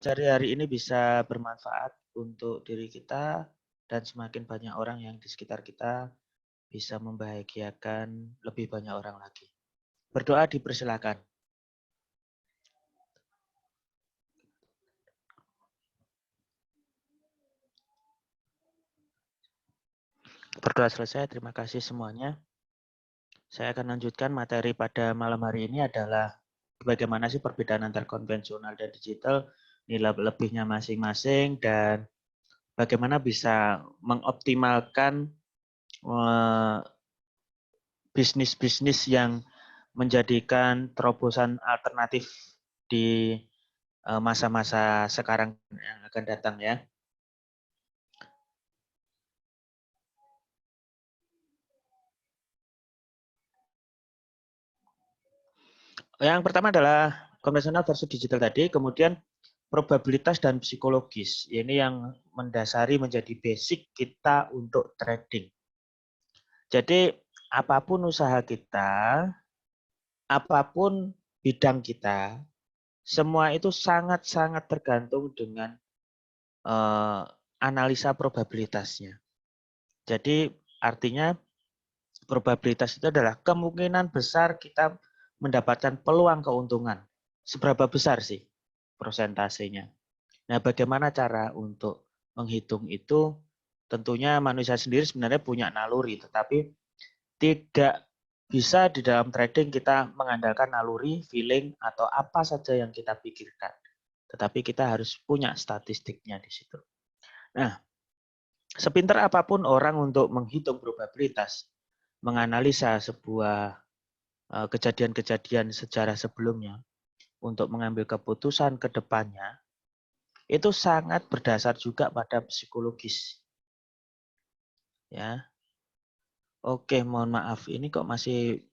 dari hari ini bisa bermanfaat untuk diri kita dan semakin banyak orang yang di sekitar kita bisa membahagiakan lebih banyak orang lagi. Berdoa dipersilakan. Berdoa selesai, terima kasih semuanya. Saya akan lanjutkan materi pada malam hari ini adalah bagaimana sih perbedaan antara konvensional dan digital, nilai lebihnya masing-masing, dan bagaimana bisa mengoptimalkan bisnis-bisnis yang menjadikan terobosan alternatif di masa-masa sekarang yang akan datang ya. Yang pertama adalah konvensional versus digital tadi, kemudian probabilitas dan psikologis. Ini yang mendasari menjadi basic kita untuk trading. Jadi apapun usaha kita, apapun bidang kita, semua itu sangat-sangat tergantung dengan analisa probabilitasnya. Jadi artinya probabilitas itu adalah kemungkinan besar kita mendapatkan peluang keuntungan. Seberapa besar sih prosentasenya? Nah, bagaimana cara untuk menghitung itu? Tentunya manusia sendiri sebenarnya punya naluri, tetapi tidak bisa di dalam trading kita mengandalkan naluri, feeling, atau apa saja yang kita pikirkan. Tetapi kita harus punya statistiknya di situ. Nah, sepintar apapun orang untuk menghitung probabilitas, menganalisa sebuah kejadian-kejadian sejarah sebelumnya untuk mengambil keputusan ke depannya, itu sangat berdasar juga pada psikologis. Ya. Oke, mohon maaf. Ini kok masih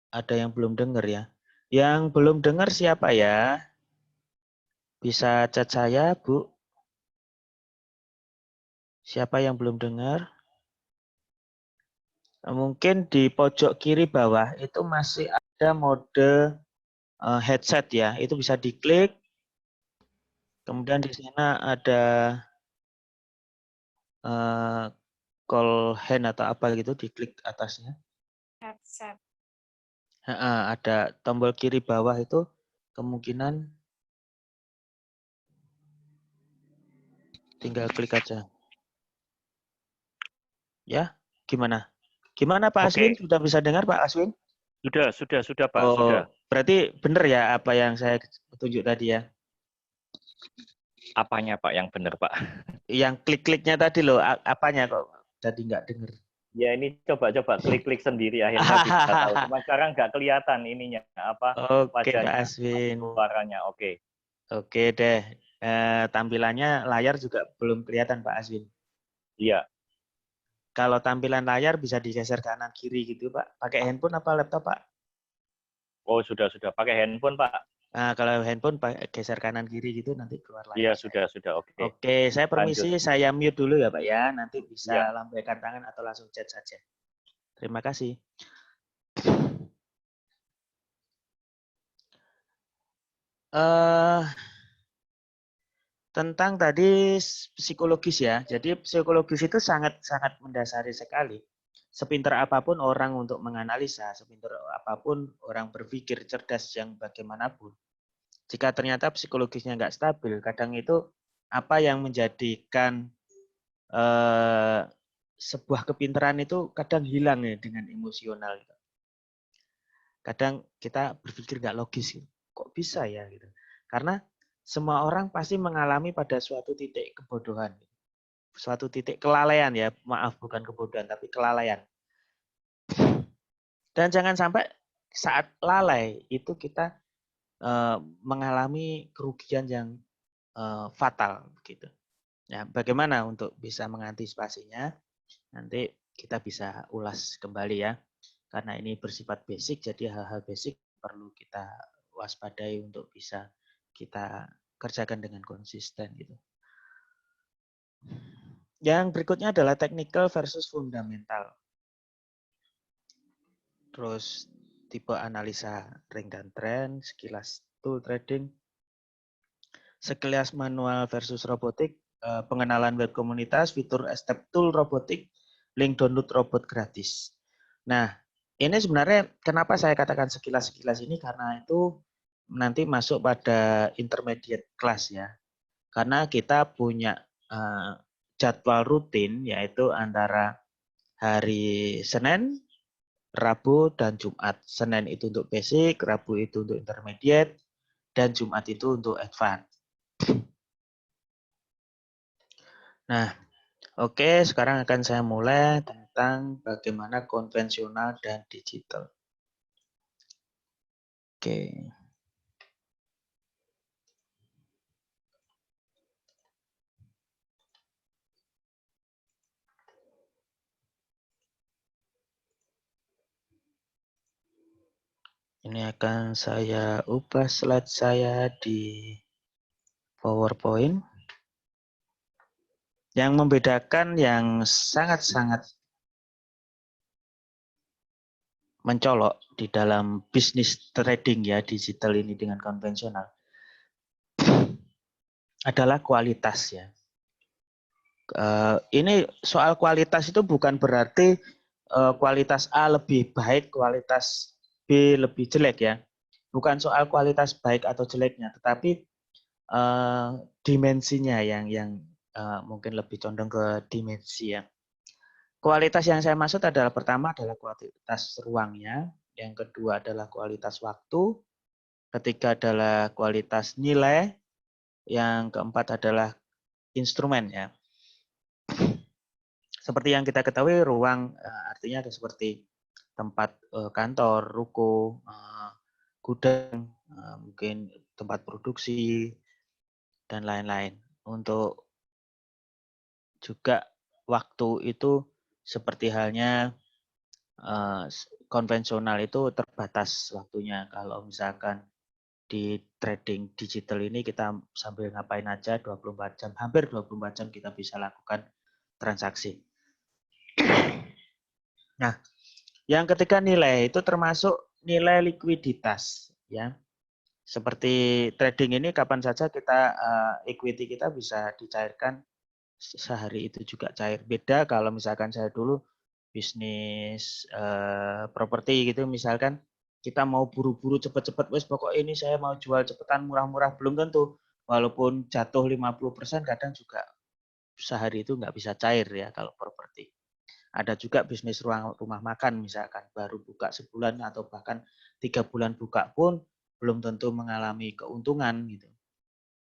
ada yang belum dengar ya. Yang belum dengar siapa ya? Bisa chat saya, Bu. Siapa yang belum dengar? Mungkin di pojok kiri bawah itu masih ada mode headset ya. Itu bisa diklik. Kemudian di sana ada call hand atau apa gitu, diklik atasnya. Headset. Ada tombol kiri bawah itu kemungkinan tinggal klik aja. Ya, gimana? Gimana Pak Aswin? Oke. Sudah bisa dengar Pak Aswin? Sudah Pak, Oh, sudah. berarti benar ya apa yang saya tunjuk tadi ya? Apanya Pak yang benar Pak? Yang klik-kliknya tadi loh, apanya kok tadi nggak dengar? Ya ini coba-coba klik-klik sendiri akhirnya bisa tahu. Cuma sekarang nggak kelihatan ininya apa Oke Pak wajahnya, Aswin. suaranya. Oke. Oke deh. Tampilannya layar juga belum kelihatan Pak Aswin. Iya. Kalau tampilan layar bisa digeser kanan kiri gitu Pak. Pakai handphone apa laptop Pak? Oh sudah pakai handphone Pak. Nah, kalau handphone geser kanan kiri gitu nanti keluar layar Iya saya. sudah. Oke. Oke, saya Lanjut. permisi, saya mute dulu ya Pak ya. Nanti bisa Iya. lambaikan tangan atau langsung chat saja. Terima kasih. Tentang tadi psikologis ya. Jadi psikologis itu sangat mendasari sekali. Sepintar apapun orang untuk menganalisa, sepintar apapun orang berpikir cerdas yang bagaimanapun. Jika ternyata psikologisnya nggak stabil, kadang itu apa yang menjadikan sebuah kepintaran itu kadang hilang ya dengan emosional. Kadang kita berpikir nggak logis, kok bisa ya gitu. Karena semua orang pasti mengalami pada suatu titik kebodohan, suatu titik kelalaian ya, maaf bukan kebodohan tapi kelalaian. Dan jangan sampai saat lalai itu kita mengalami kerugian yang fatal gitu. Ya, bagaimana untuk bisa mengantisipasinya? Nanti kita bisa ulas kembali ya. Karena ini bersifat basic, jadi hal-hal basic perlu kita waspadai untuk bisa kita kerjakan dengan konsisten gitu. Yang berikutnya adalah technical versus fundamental. Terus tipe analisa ring dan trend, sekilas tool trading. sekilas manual versus robotik, pengenalan web komunitas, fitur step tool robotik, link download robot gratis. Nah, ini sebenarnya kenapa saya katakan sekilas-sekilas ini, karena itu nanti masuk pada intermediate class ya. Karena kita punya jadwal rutin, yaitu antara hari Senin, Rabu, dan Jumat. Senin itu untuk basic, Rabu itu untuk intermediate, dan Jumat itu untuk advance. Nah, oke, sekarang akan saya mulai tentang bagaimana konvensional dan digital. Oke. Ini akan saya ubah slide saya di PowerPoint. Yang membedakan yang sangat-sangat mencolok di dalam bisnis trading ya digital ini dengan konvensional adalah kualitas ya. Ini soal kualitas itu bukan berarti kualitas A lebih baik, kualitas B lebih jelek ya. Bukan soal kualitas baik atau jeleknya, tetapi dimensinya yang mungkin lebih condong ke dimensi ya. Kualitas yang saya maksud adalah pertama adalah kualitas ruangnya, yang kedua adalah kualitas waktu, ketiga adalah kualitas nilai, yang keempat adalah instrumen ya. Seperti yang kita ketahui, ruang artinya ada seperti tempat kantor, ruko, gudang, mungkin tempat produksi, dan lain-lain. Untuk juga waktu itu seperti halnya konvensional itu terbatas waktunya. Kalau misalkan di trading digital ini kita sambil ngapain aja 24 jam, hampir 24 jam kita bisa lakukan transaksi. Nah, yang ketiga nilai itu termasuk nilai likuiditas ya. Seperti trading ini kapan saja kita equity kita bisa dicairkan sehari itu juga cair. Beda kalau misalkan saya dulu bisnis properti gitu, misalkan kita mau buru-buru cepet-cepet, wes pokok ini saya mau jual cepetan murah-murah, belum tentu. Walaupun jatuh 50% kadang juga sehari itu nggak bisa cair ya kalau properti. Ada juga bisnis rumah makan misalkan baru buka sebulan atau bahkan 3 bulan buka pun belum tentu mengalami keuntungan gitu.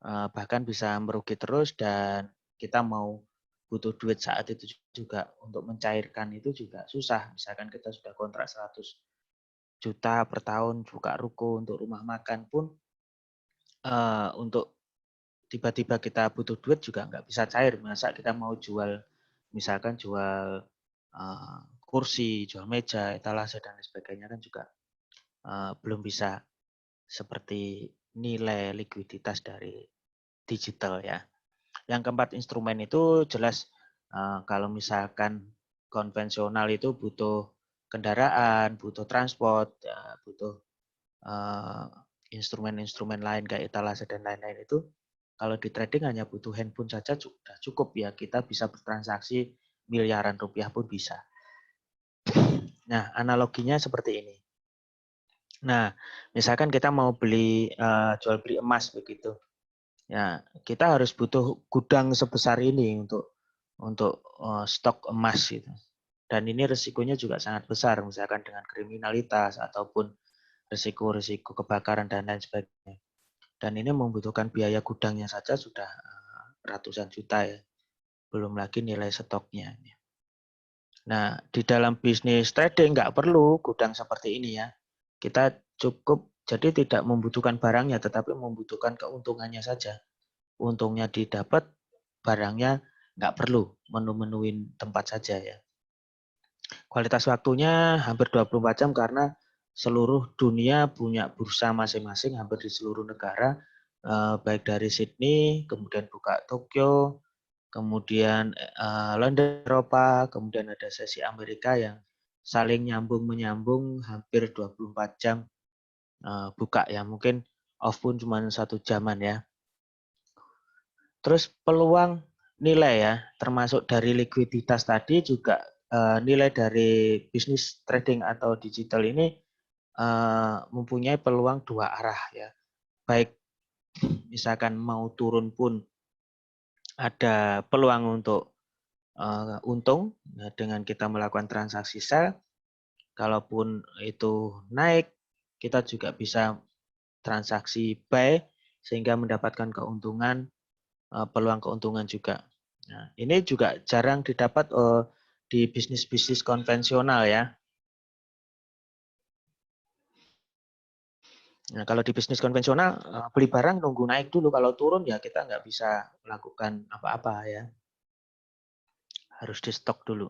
Bahkan bisa merugi terus dan kita mau butuh duit saat itu juga untuk mencairkan itu juga susah. Misalkan kita sudah kontrak 100 juta per tahun buka ruko untuk rumah makan pun untuk tiba-tiba kita butuh duit juga nggak bisa cair. Masa kita mau jual, misalkan jual kursi, jual meja, etalase dan lain sebagainya kan juga belum bisa seperti nilai likuiditas dari digital ya. Yang keempat instrumen itu jelas kalau misalkan konvensional itu butuh kendaraan, butuh transport, butuh instrumen-instrumen lain kayak etalase dan lain-lain itu. Kalau di trading hanya butuh handphone saja sudah cukup ya, kita bisa bertransaksi miliaran rupiah pun bisa. Nah, analoginya seperti ini. Nah, misalkan kita mau beli jual beli emas begitu. Ya, kita harus butuh gudang sebesar ini untuk stok emas gitu. Dan ini risikonya juga sangat besar, misalkan dengan kriminalitas ataupun risiko-risiko kebakaran dan lain sebagainya. Dan ini membutuhkan biaya gudangnya saja sudah ratusan juta ya, belum lagi nilai stoknya. Nah, di dalam bisnis trading nggak perlu gudang seperti ini ya. Kita cukup, jadi tidak membutuhkan barangnya, tetapi membutuhkan keuntungannya saja. Untungnya didapat, barangnya nggak perlu menu-menuin tempat saja ya. Kualitas waktunya hampir 24 jam karena seluruh dunia punya bursa masing-masing hampir di seluruh negara, baik dari Sydney, kemudian buka Tokyo, kemudian London, Eropa, kemudian ada sesi Amerika yang saling nyambung-menyambung hampir 24 jam buka ya, mungkin off pun cuma 1 jaman ya. Terus peluang nilai ya, termasuk dari likuiditas tadi juga nilai dari bisnis trading atau digital ini mempunyai peluang dua arah ya. Baik misalkan mau turun pun ada peluang untuk untung ya, dengan kita melakukan transaksi sell. Kalaupun itu naik, kita juga bisa transaksi buy sehingga mendapatkan keuntungan, peluang keuntungan juga. Nah, ini juga jarang didapat di bisnis-bisnis konvensional ya. Nah, kalau di bisnis konvensional beli barang nunggu naik dulu, kalau turun ya kita nggak bisa melakukan apa-apa ya. Harus di stok dulu.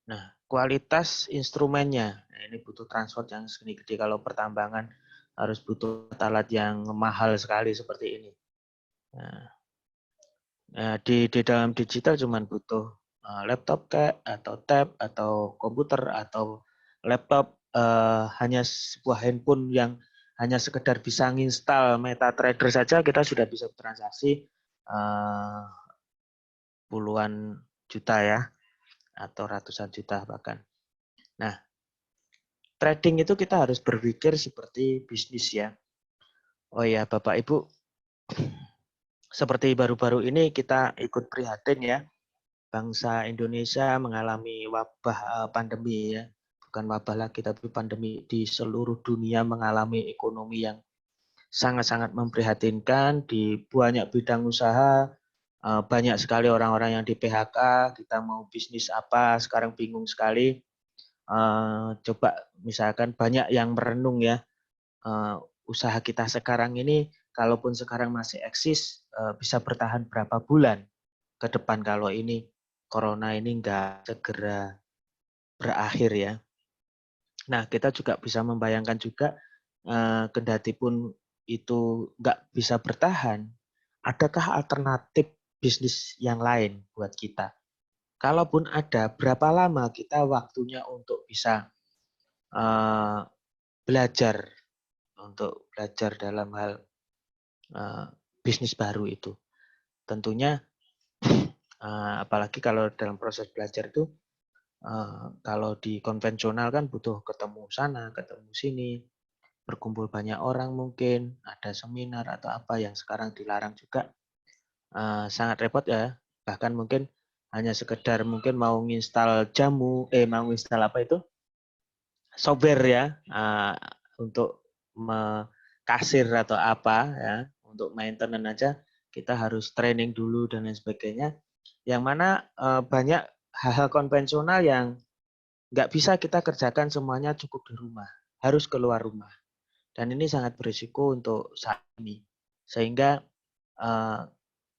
Nah, kualitas instrumennya, nah, ini butuh transport yang segini gede. Kalau pertambangan harus butuh alat yang mahal sekali seperti ini. Nah, di dalam digital cuma butuh laptop kayak atau tab atau komputer atau laptop, hanya sebuah handphone yang hanya sekedar bisa nginstal MetaTrader saja kita sudah bisa transaksi puluhan juta ya atau ratusan juta bahkan. Nah, trading itu kita harus berpikir seperti bisnis ya. Oh ya, Bapak Ibu, seperti baru-baru ini kita ikut prihatin ya, bangsa Indonesia mengalami wabah pandemi ya. Bukan wabah lagi, tapi pandemi di seluruh dunia mengalami ekonomi yang sangat-sangat memprihatinkan di banyak bidang usaha. Banyak sekali orang-orang yang di PHK, kita mau bisnis apa, sekarang bingung sekali. Coba misalkan banyak yang merenung ya, usaha kita sekarang ini, kalaupun sekarang masih eksis, bisa bertahan berapa bulan ke depan kalau ini corona ini nggak segera berakhir ya. Nah, kita juga bisa membayangkan juga, kendati pun itu nggak bisa bertahan, adakah alternatif bisnis yang lain buat kita? Kalaupun ada, berapa lama kita waktunya untuk bisa belajar, untuk belajar dalam hal bisnis baru itu? Tentunya, apalagi kalau dalam proses belajar itu, kalau di konvensional kan butuh ketemu sana, ketemu sini, berkumpul banyak orang mungkin, ada seminar atau apa yang sekarang dilarang juga, sangat repot ya. Bahkan mungkin hanya sekedar mungkin mau nginstal mau nginstal apa itu, software ya, untuk kasir atau apa ya, untuk maintenance aja kita harus training dulu dan lain sebagainya. Yang mana banyak hal-hal konvensional yang nggak bisa kita kerjakan semuanya cukup di rumah, harus keluar rumah. Dan ini sangat berisiko untuk saat ini. Sehingga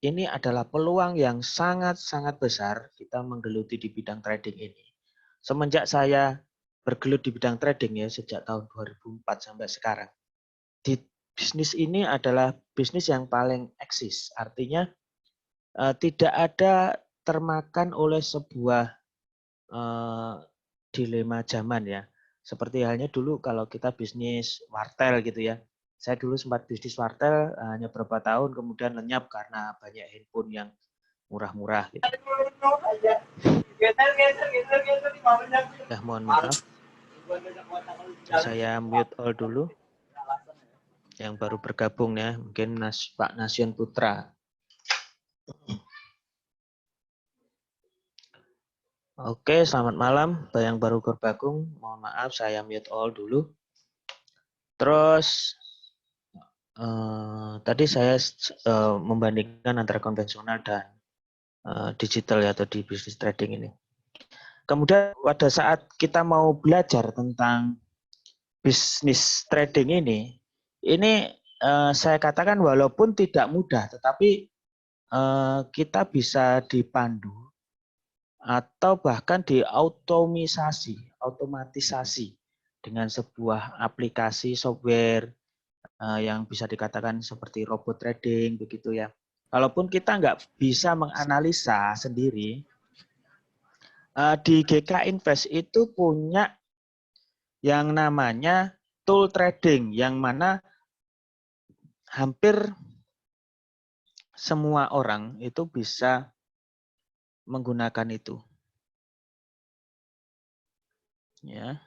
ini adalah peluang yang sangat-sangat besar kita menggeluti di bidang trading ini. Semenjak saya bergelut di bidang trading ya, sejak tahun 2004 sampai sekarang, di bisnis ini adalah bisnis yang paling eksis. Artinya tidak ada termakan oleh sebuah dilema zaman ya. Seperti halnya dulu kalau kita bisnis wartel gitu ya. Saya dulu sempat bisnis wartel hanya beberapa tahun kemudian lenyap karena banyak handphone yang murah-murah gitu. Ya, mohon maaf. Saya mute all dulu. Yang baru bergabung ya, mungkin Pak Nasion Putra. Oke, selamat malam. Yang baru bergabung, mohon maaf saya mute all dulu. Terus tadi saya membandingkan antara konvensional dan digital ya, atau di bisnis trading ini. Kemudian pada saat kita mau belajar tentang bisnis trading ini saya katakan walaupun tidak mudah, tetapi kita bisa dipandu atau bahkan otomatisasi dengan sebuah aplikasi software yang bisa dikatakan seperti robot trading begitu ya. Kalaupun kita nggak bisa menganalisa sendiri, di GK Invest itu punya yang namanya tool trading, yang mana hampir semua orang itu bisa menggunakan itu. Ya,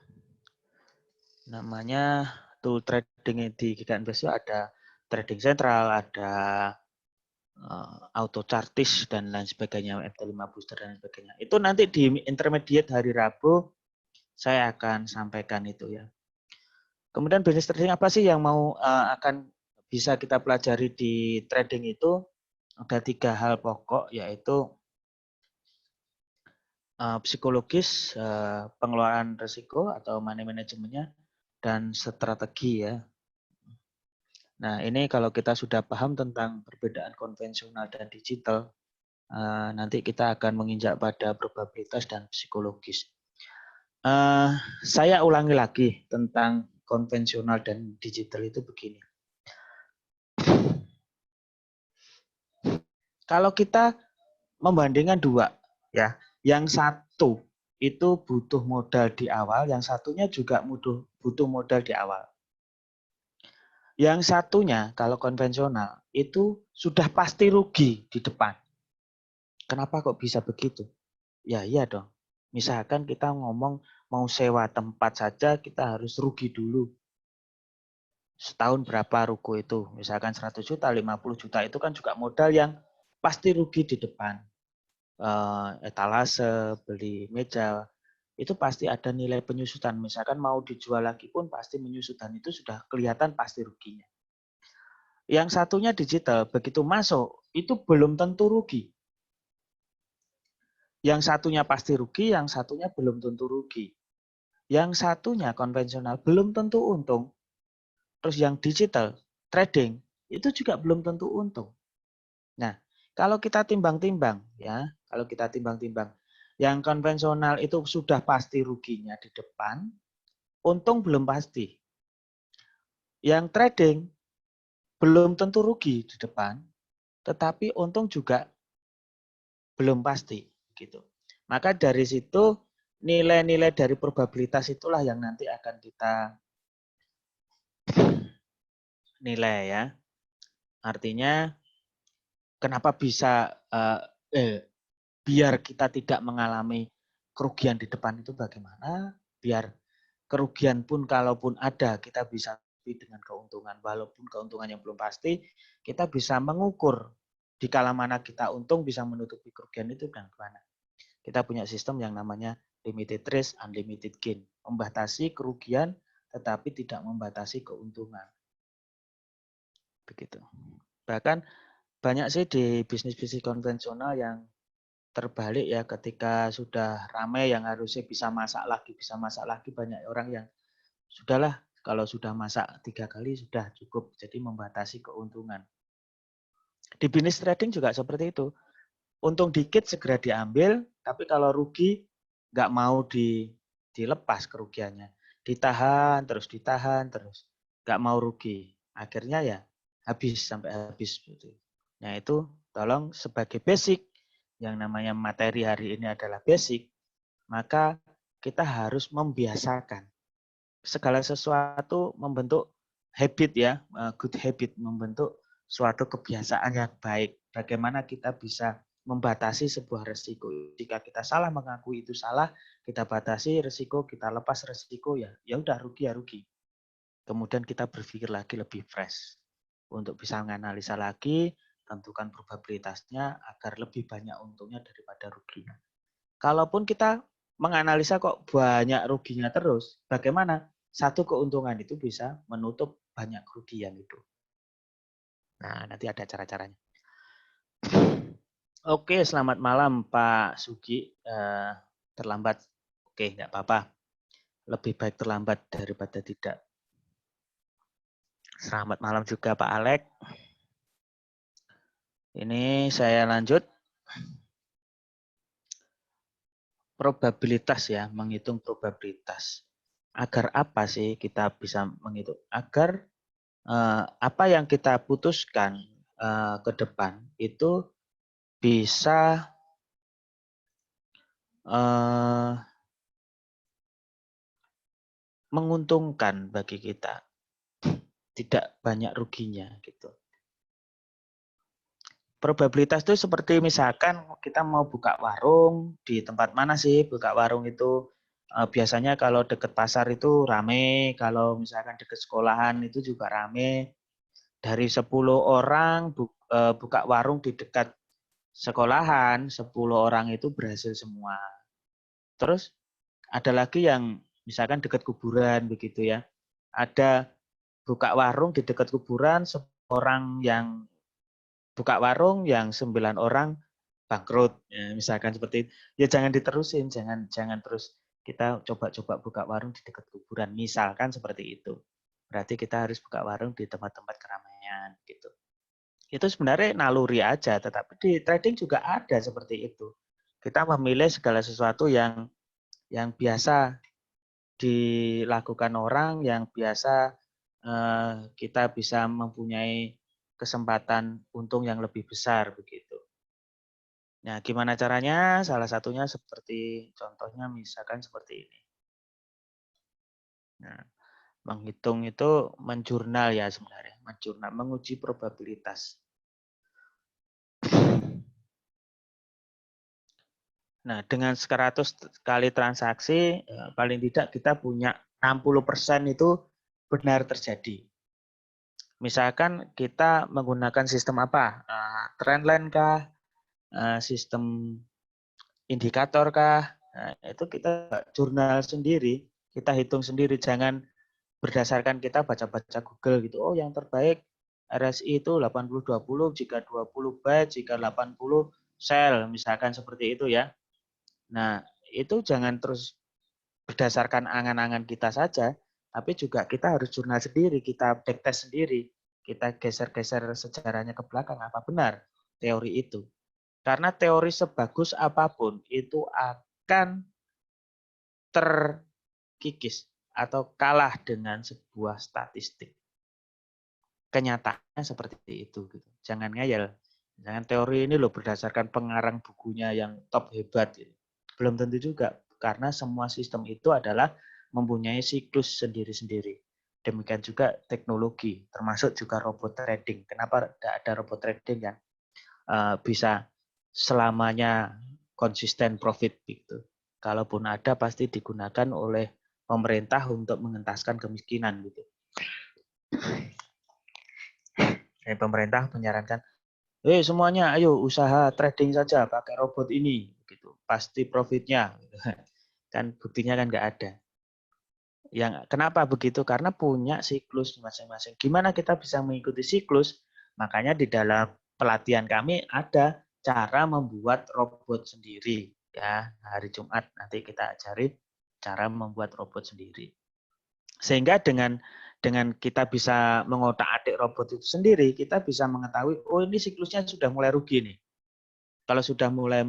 namanya tool trading di GK Investor ada trading sentral, ada auto chartis dan lain sebagainya, MT5 booster dan sebagainya. Itu nanti di intermediate hari Rabu saya akan sampaikan itu ya. Kemudian bisnis trading apa sih yang mau akan bisa kita pelajari di trading itu? Ada 3 hal pokok, yaitu psikologis, pengelolaan risiko atau money manajemennya, dan strategi ya. Nah, ini kalau kita sudah paham tentang perbedaan konvensional dan digital, nanti kita akan menginjak pada probabilitas dan psikologis. Saya ulangi lagi tentang konvensional dan digital itu begini. Kalau kita membandingkan dua, ya, yang satu itu butuh modal di awal, yang satunya juga butuh modal di awal. Yang satunya kalau konvensional itu sudah pasti rugi di depan. Kenapa kok bisa begitu? Ya iya dong. Misalkan kita ngomong mau sewa tempat saja kita harus rugi dulu. Setahun berapa ruko itu? Misalkan 100 juta, 50 juta itu kan juga modal yang pasti rugi di depan. Etalase, beli meja, itu pasti ada nilai penyusutan. Misalkan mau dijual lagi pun pasti menyusut dan itu sudah kelihatan pasti ruginya. Yang satunya digital, begitu masuk itu belum tentu rugi. Yang satunya pasti rugi, yang satunya belum tentu rugi. Yang satunya konvensional belum tentu untung. Terus yang digital, trading, itu juga belum tentu untung. Nah, kalau kita timbang-timbang, ya, kalau kita timbang-timbang, yang konvensional itu sudah pasti ruginya di depan, untung belum pasti. Yang trading belum tentu rugi di depan, tetapi untung juga belum pasti, gitu. Maka dari situ nilai-nilai dari probabilitas itulah yang nanti akan kita nilai ya. Artinya kenapa bisa biar kita tidak mengalami kerugian di depan itu bagaimana? Biar kerugian pun kalaupun ada kita bisa dengan keuntungan, walaupun keuntungan yang belum pasti, kita bisa mengukur di kala mana kita untung bisa menutupi kerugian itu dan kemana. Kita punya sistem yang namanya limited risk, unlimited gain, membatasi kerugian tetapi tidak membatasi keuntungan. Begitu. Bahkan banyak sih di bisnis-bisnis konvensional yang terbalik ya, ketika sudah ramai yang harusnya bisa masak lagi, banyak orang yang sudahlah kalau sudah masak 3 kali sudah cukup, jadi membatasi keuntungan. Di bisnis trading juga seperti itu. Untung dikit segera diambil, tapi kalau rugi nggak mau dilepas kerugiannya. Ditahan terus, nggak mau rugi. Akhirnya ya habis sampai habis. Nah itu tolong sebagai basic, yang namanya materi hari ini adalah basic, maka kita harus membiasakan segala sesuatu, membentuk habit ya, good habit, membentuk suatu kebiasaan yang baik. Bagaimana kita bisa membatasi sebuah resiko. Jika kita salah mengakui itu salah, kita batasi resiko, kita lepas resiko, ya udah rugi ya rugi. Kemudian kita berpikir lagi lebih fresh untuk bisa menganalisa lagi, tentukan probabilitasnya agar lebih banyak untungnya daripada ruginya. Kalaupun kita menganalisa kok banyak ruginya terus, bagaimana satu keuntungan itu bisa menutup banyak kerugian itu. Nah, nanti ada cara-caranya. Oke, selamat malam Pak Sugi. Terlambat, oke, nggak apa-apa. Lebih baik terlambat daripada tidak. Selamat malam juga Pak Alek. Ini saya lanjut. Probabilitas ya, menghitung probabilitas. Agar apa sih kita bisa menghitung? Agar apa yang kita putuskan ke depan itu bisa menguntungkan bagi kita, tidak banyak ruginya gitu. probabilitas itu seperti misalkan kita mau buka warung, di tempat mana sih buka warung itu. Biasanya kalau dekat pasar itu rame, kalau misalkan dekat sekolahan itu juga rame. Dari 10 orang buka warung di dekat sekolahan, 10 orang itu berhasil semua. Terus ada lagi yang misalkan dekat kuburan begitu ya. Ada buka warung di dekat kuburan, orang yang buka warung, yang 9 orang bangkrut. Ya, misalkan seperti itu. Ya jangan diterusin, jangan terus kita coba-coba buka warung di dekat kuburan. Misalkan seperti itu. Berarti kita harus buka warung di tempat-tempat keramaian gitu. Itu sebenarnya naluri aja, tetapi di trading juga ada seperti itu. Kita memilih segala sesuatu yang biasa dilakukan orang, yang biasa kita bisa mempunyai kesempatan untung yang lebih besar begitu. Nah, gimana caranya? Salah satunya seperti contohnya misalkan seperti ini. Nah, menghitung itu menjurnal ya sebenarnya, menjurnal, menguji probabilitas. Nah, dengan 100 kali transaksi, paling tidak kita punya 60% itu benar terjadi. Misalkan kita menggunakan sistem apa? Trendline kah? Sistem indikator kah? Nah, itu kita jurnal sendiri, kita hitung sendiri. Jangan berdasarkan kita baca-baca Google gitu. Oh, yang terbaik RSI itu 80-20, jika 20 buy, jika 80 sell, misalkan seperti itu ya. Nah, itu jangan terus berdasarkan angan-angan kita saja, tapi juga kita harus jurnal sendiri, kita backtest sendiri, kita geser-geser sejarahnya ke belakang, apa benar teori itu. Karena teori sebagus apapun itu akan terkikis atau kalah dengan sebuah statistik. Kenyataannya seperti itu. Gitu. Jangan ngayal. Jangan teori ini loh berdasarkan pengarang bukunya yang top hebat. Gitu. Belum tentu juga. Karena semua sistem itu adalah mempunyai siklus sendiri-sendiri. Demikian juga teknologi, termasuk juga robot trading. Kenapa tidak ada robot trading yang bisa selamanya konsisten profit gitu. Kalaupun ada pasti digunakan oleh pemerintah untuk mengentaskan kemiskinan gitu. Dan pemerintah menyarankan, semuanya ayo usaha trading saja pakai robot ini gitu. Pasti profitnya gitu. Kan buktinya kan nggak ada. Yang kenapa begitu? Karena punya siklus masing-masing. Gimana kita bisa mengikuti siklus? Makanya di dalam pelatihan kami ada cara membuat robot sendiri. Ya, hari Jumat nanti kita ajari cara membuat robot sendiri. Sehingga dengan kita bisa mengotak-atik robot itu sendiri, kita bisa mengetahui, oh ini siklusnya sudah mulai rugi nih. Kalau sudah mulai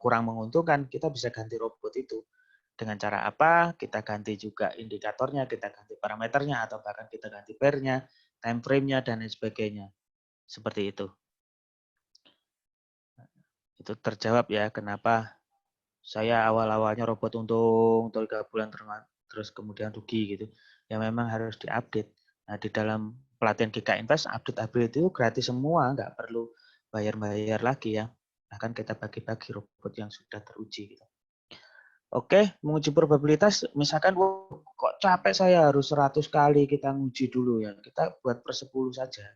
kurang menguntungkan, kita bisa ganti robot itu. Dengan cara apa? Kita ganti juga indikatornya, kita ganti parameternya, atau bahkan kita ganti pair-nya, time frame-nya, dan lain sebagainya. Seperti itu. Itu terjawab ya, kenapa saya awal-awalnya robot untung 3 bulan terus kemudian rugi gitu. Ya memang harus diupdate. Nah, di dalam pelatihan GK Invest, update itu gratis semua, nggak perlu bayar-bayar lagi ya. Bahkan kita bagi-bagi robot yang sudah teruji gitu. Oke, menguji probabilitas, misalkan kok capek saya harus 100 kali kita nguji dulu ya. Kita buat per 10 saja.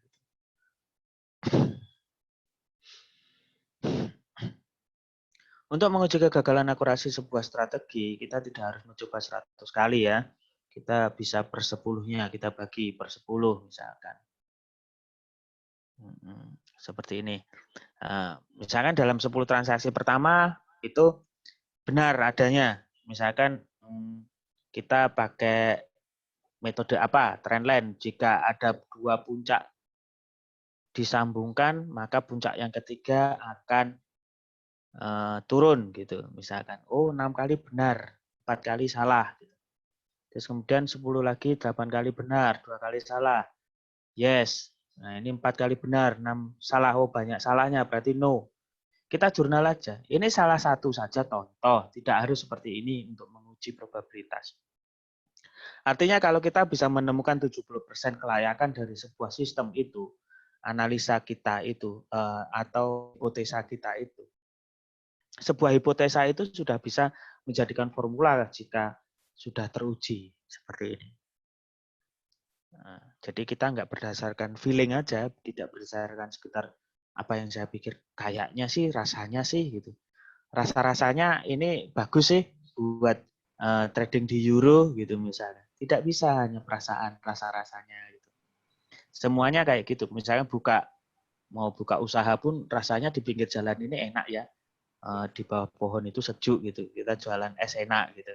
Untuk menguji kegagalan akurasi sebuah strategi, kita tidak harus mencoba 100 kali ya. Kita bisa per 10-nya, kita bagi per 10 misalkan. Seperti ini. Misalkan dalam 10 transaksi pertama itu benar adanya. Misalkan kita pakai metode apa? Trendline. Jika ada 2 puncak disambungkan, maka puncak yang ketiga akan turun gitu. Misalkan, 6 kali benar, 4 kali salah. Gitu. Terus kemudian 10 lagi, 8 kali benar, 2 kali salah. Yes. Nah ini 4 kali benar, 6 salah. Oh banyak salahnya, berarti no. Kita jurnal aja. Ini salah satu saja contoh. Tidak harus seperti ini untuk menguji probabilitas. Artinya kalau kita bisa menemukan 70% kelayakan dari sebuah sistem itu, analisa kita itu atau hipotesa kita itu. Sebuah hipotesa itu sudah bisa menjadikan formula jika sudah teruji seperti ini. Nah, jadi kita nggak berdasarkan feeling aja, tidak berdasarkan sekitar apa yang saya pikir kayaknya sih, rasanya sih gitu. Rasa-rasanya ini bagus sih buat trading di euro gitu misalnya. Tidak bisa hanya perasaan, rasa-rasanya gitu. Semuanya kayak gitu. Misalnya mau buka usaha pun rasanya di pinggir jalan ini enak ya. Di bawah pohon itu sejuk gitu. Kita jualan es enak gitu.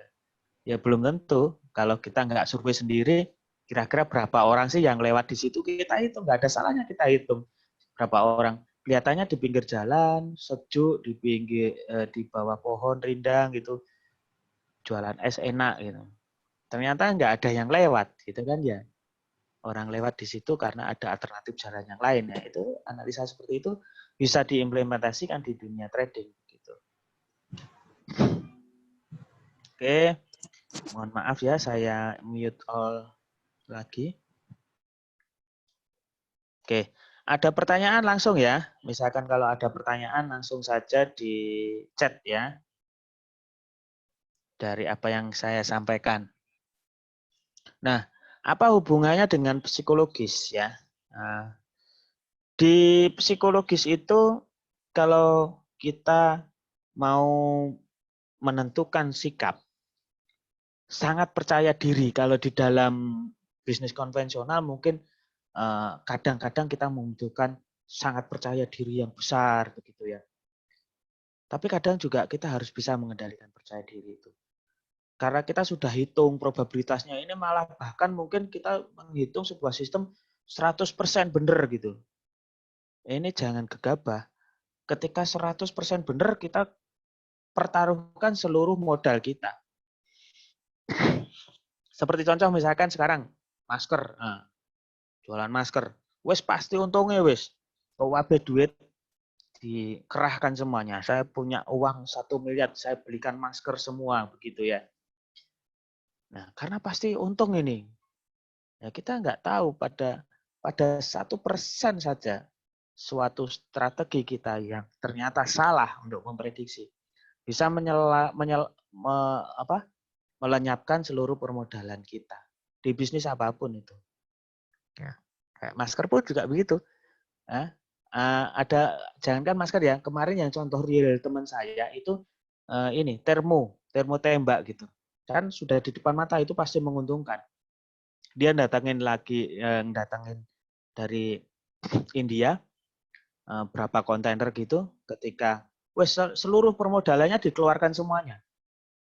Ya belum tentu. Kalau kita nggak survei sendiri, kira-kira berapa orang sih yang lewat di situ, kita hitung. Nggak ada salahnya kita hitung. Berapa orang. Kelihatannya di pinggir jalan, sejuk, di bawah pohon rindang gitu. Jualan es enak gitu. Ternyata nggak ada yang lewat gitu kan ya. Orang lewat di situ karena ada alternatif jalan yang lain. Ya, itu analisa seperti itu bisa diimplementasikan di dunia trading gitu. Oke, mohon maaf ya saya mute all lagi. Oke, ada pertanyaan langsung ya. Misalkan kalau ada pertanyaan langsung saja di chat ya. Dari apa yang saya sampaikan. Nah, apa hubungannya dengan psikologis ya? Nah, di psikologis itu kalau kita mau menentukan sikap, sangat percaya diri. Kalau di dalam bisnis konvensional mungkin kadang-kadang kita membutuhkan sangat percaya diri yang besar begitu ya. Tapi kadang juga kita harus bisa mengendalikan percaya diri itu. Karena kita sudah hitung probabilitasnya ini malah bahkan mungkin kita menghitung sebuah sistem 100% benar gitu. Ini jangan gegabah. Ketika 100% benar kita pertaruhkan seluruh modal kita. Seperti contoh misalkan sekarang masker. Nah, jualan masker. Wes pasti untungnya wes. Wabe duit dikerahkan semuanya. Saya punya uang 1 miliar, saya belikan masker semua begitu ya. Nah, karena pasti untung ini. Ya, kita nggak tahu pada 1% saja suatu strategi kita yang ternyata salah untuk memprediksi bisa melenyapkan seluruh permodalan kita di bisnis apapun itu. Ya, kayak masker pun juga begitu. Nah, ada jangankan masker ya, kemarin yang contoh real teman saya itu ini termo tembak gitu. Kan sudah di depan mata itu pasti menguntungkan. Dia datangin dari India berapa kontainer gitu ketika seluruh permodalannya dikeluarkan semuanya.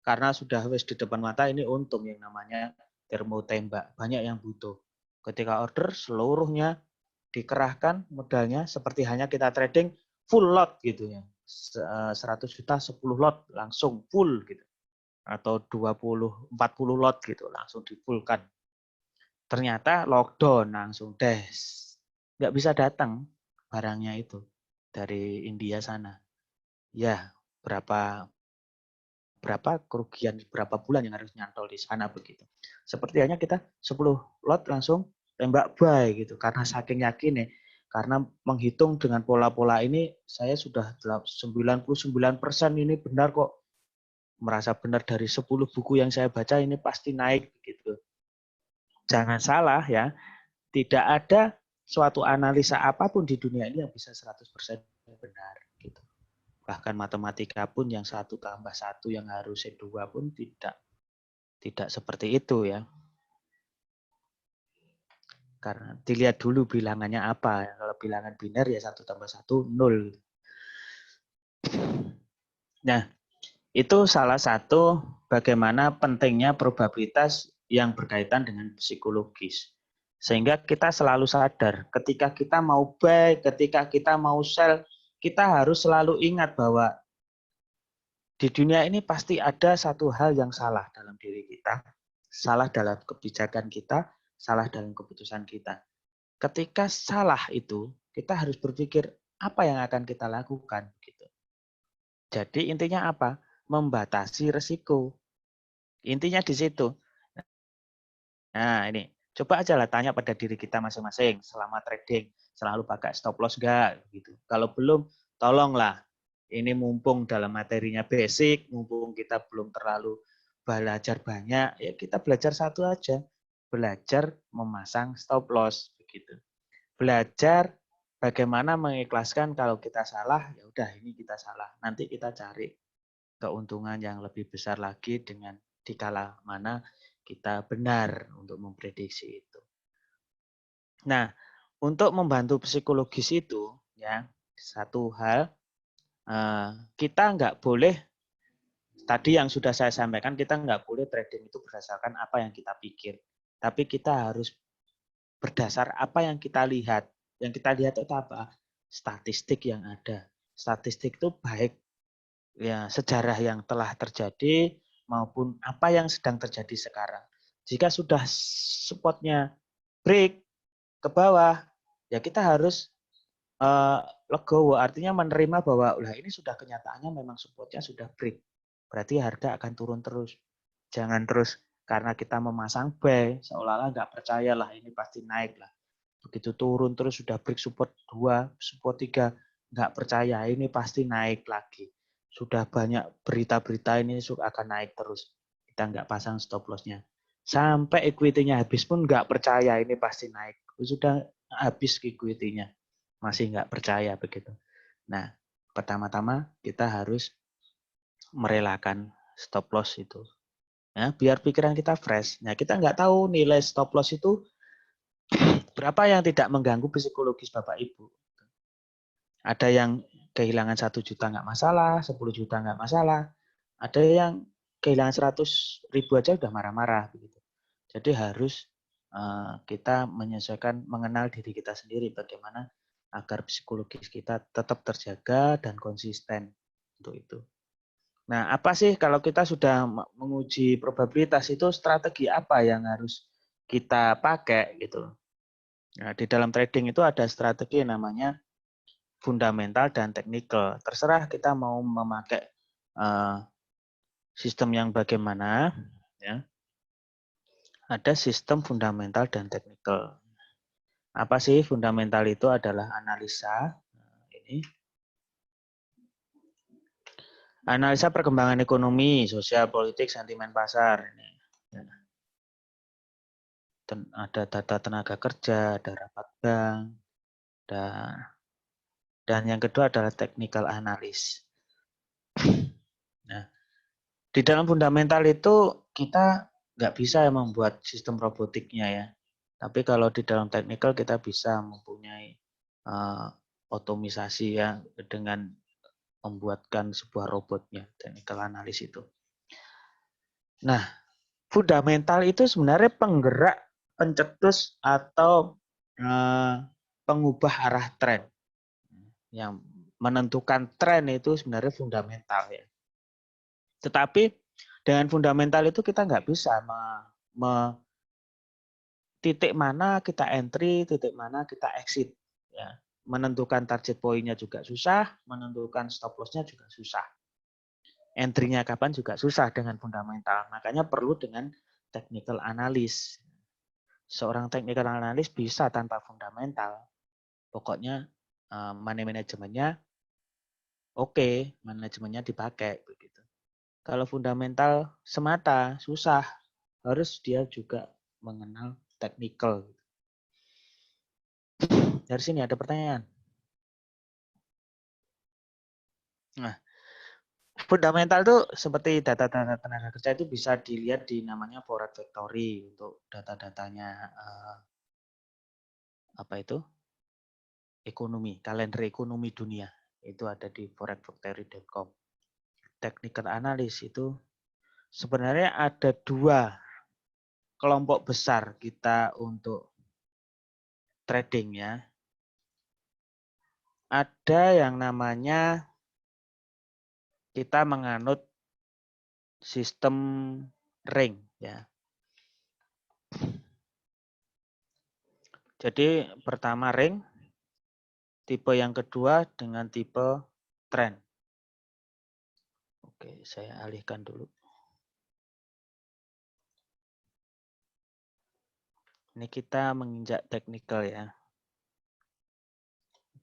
Karena sudah di depan mata ini untung yang namanya termo tembak. Banyak yang butuh. Ketika order seluruhnya dikerahkan modalnya seperti hanya kita trading full lot gitu ya. 100 juta 10 lot langsung full gitu. Atau 20 40 lot gitu langsung di-fullkan. Ternyata lockdown langsung des. Nggak bisa datang barangnya itu dari India sana. Ya, berapa kerugian berapa bulan yang harus nyantol di sana begitu. Seperti hanya kita 10 lot langsung tembak buy gitu karena saking yakin ya. Karena menghitung dengan pola-pola ini saya sudah 99% ini benar kok. Merasa benar dari 10 buku yang saya baca ini pasti naik gitu. Jangan salah ya, tidak ada suatu analisa apapun di dunia ini yang bisa 100% benar gitu. Bahkan matematika pun yang 1 tambah 1 yang harusnya 2 pun tidak seperti itu ya. Karena dilihat dulu bilangannya apa. Kalau bilangan biner ya 1 tambah 1 0. Nah, itu salah satu bagaimana pentingnya probabilitas yang berkaitan dengan psikologis. Sehingga kita selalu sadar ketika kita mau buy, ketika kita mau sell, kita harus selalu ingat bahwa di dunia ini pasti ada satu hal yang salah dalam diri kita, salah dalam kebijakan kita, salah dalam keputusan kita. Ketika salah itu, kita harus berpikir apa yang akan kita lakukan. Gitu. Jadi intinya apa? Membatasi resiko. Intinya di situ. Nah ini, coba aja lah tanya pada diri kita masing-masing selama trading. selalu pakai stop loss enggak gitu. Kalau belum, tolonglah. Ini mumpung dalam materinya basic, mumpung kita belum terlalu belajar banyak, ya kita belajar satu aja. Belajar memasang stop loss begitu. Belajar bagaimana mengikhlaskan kalau kita salah, ya udah ini kita salah. Nanti kita cari keuntungan yang lebih besar lagi dengan dikala mana kita benar untuk memprediksi itu. Nah, untuk membantu psikologis itu, ya satu hal kita nggak boleh tadi yang sudah saya sampaikan, kita nggak boleh trading itu berdasarkan apa yang kita pikir, tapi kita harus berdasar apa yang kita lihat. Yang kita lihat itu apa? Statistik yang ada. Statistik itu baik ya sejarah yang telah terjadi maupun apa yang sedang terjadi sekarang. Jika sudah supportnya break ke bawah, ya kita harus legowo, artinya menerima bahwa lah ini sudah kenyataannya memang supportnya sudah break. Berarti harga akan turun terus. Jangan terus karena kita memasang buy, seolah-olah nggak percaya lah ini pasti naik lah. Begitu turun terus sudah break support 2, support 3, nggak percaya ini pasti naik lagi. Sudah banyak berita-berita ini akan naik terus. Kita nggak pasang stop loss-nya. Sampai equity-nya habis pun nggak percaya ini pasti naik. Sudah habis equity-nya. Masih nggak percaya begitu. Nah, pertama-tama kita harus merelakan stop loss itu. Ya, biar pikiran kita fresh. Nah, kita nggak tahu nilai stop loss itu berapa yang tidak mengganggu psikologis Bapak Ibu. Ada yang kehilangan 1 juta nggak masalah, 10 juta nggak masalah. Ada yang kehilangan 100.000 aja udah marah-marah. Begitu. Jadi harus kita menyesuaikan, mengenal diri kita sendiri bagaimana agar psikologis kita tetap terjaga dan konsisten untuk itu. Nah, apa sih kalau kita sudah menguji probabilitas itu strategi apa yang harus kita pakai gitu. Nah, di dalam trading itu ada strategi yang namanya fundamental dan teknikal. Terserah kita mau memakai sistem yang bagaimana, ya. Ada sistem fundamental dan teknikal. Apa sih fundamental itu adalah analisa. Ini analisa perkembangan ekonomi, sosial, politik, sentimen pasar. Ini. Ada data tenaga kerja, ada rapat bank, dan yang kedua adalah technical analysis. Nah, di dalam fundamental itu kita nggak bisa membuat sistem robotiknya ya. Tapi kalau di dalam technical kita bisa mempunyai otomisasi ya dengan membuatkan sebuah robotnya, technical analysis itu. Nah, fundamental itu sebenarnya penggerak, pencetus atau pengubah arah tren. Yang menentukan tren itu sebenarnya fundamental ya. Tetapi dengan fundamental itu kita nggak bisa titik mana kita entry, titik mana kita exit. Ya. Menentukan target poinnya juga susah, menentukan stop loss-nya juga susah. Entry-nya kapan juga susah dengan fundamental. Makanya perlu dengan technical analysis. Seorang technical analyst bisa tanpa fundamental. Pokoknya money manajemennya oke, manajemennya dipakai begitu. Kalau fundamental semata susah, harus dia juga mengenal technical. Dari sini ada pertanyaan. Nah, fundamental itu seperti data-data tenaga kerja itu bisa dilihat di namanya Forex Factory untuk data-datanya apa itu? Ekonomi, kalender ekonomi dunia. Itu ada di forexfactory.com. Technical analysis itu sebenarnya ada 2 kelompok besar kita untuk trading ya. Ada yang namanya kita menganut sistem ring ya. Jadi pertama ring, tipe yang kedua dengan tipe trend. Oke, saya alihkan dulu. Ini kita menginjak teknikal ya.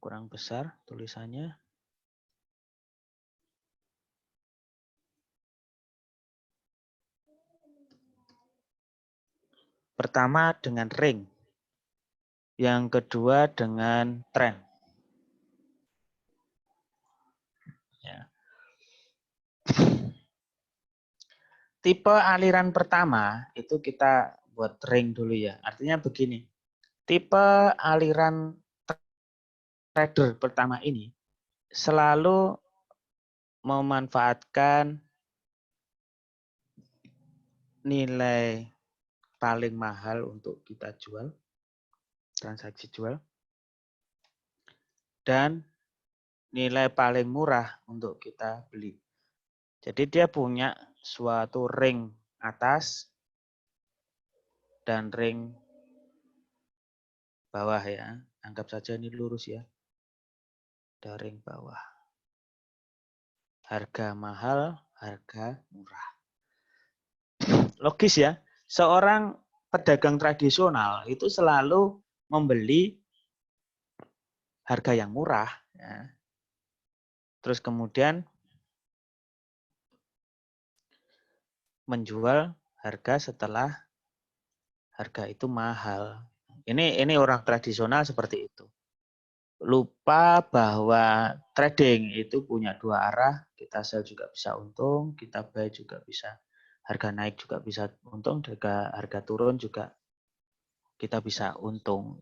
kurang besar tulisannya. Pertama dengan ring. Yang kedua dengan tren. Ya. Tipe aliran pertama itu kita buat ring dulu ya. Artinya begini. Tipe aliran trader pertama ini selalu memanfaatkan nilai paling mahal untuk kita jual, transaksi jual, dan nilai paling murah untuk kita beli. Jadi dia punya suatu ring atas dan ring bawah ya. Anggap saja ini lurus ya. Ada ring bawah. Harga mahal, harga murah. Logis ya. Seorang pedagang tradisional itu selalu membeli harga yang murah. Ya. Terus kemudian menjual harga setelah harga itu mahal. Ini orang tradisional seperti itu. Lupa bahwa trading itu punya dua arah. Kita sell juga bisa untung, kita buy juga bisa. Harga naik juga bisa untung, harga turun juga kita bisa untung.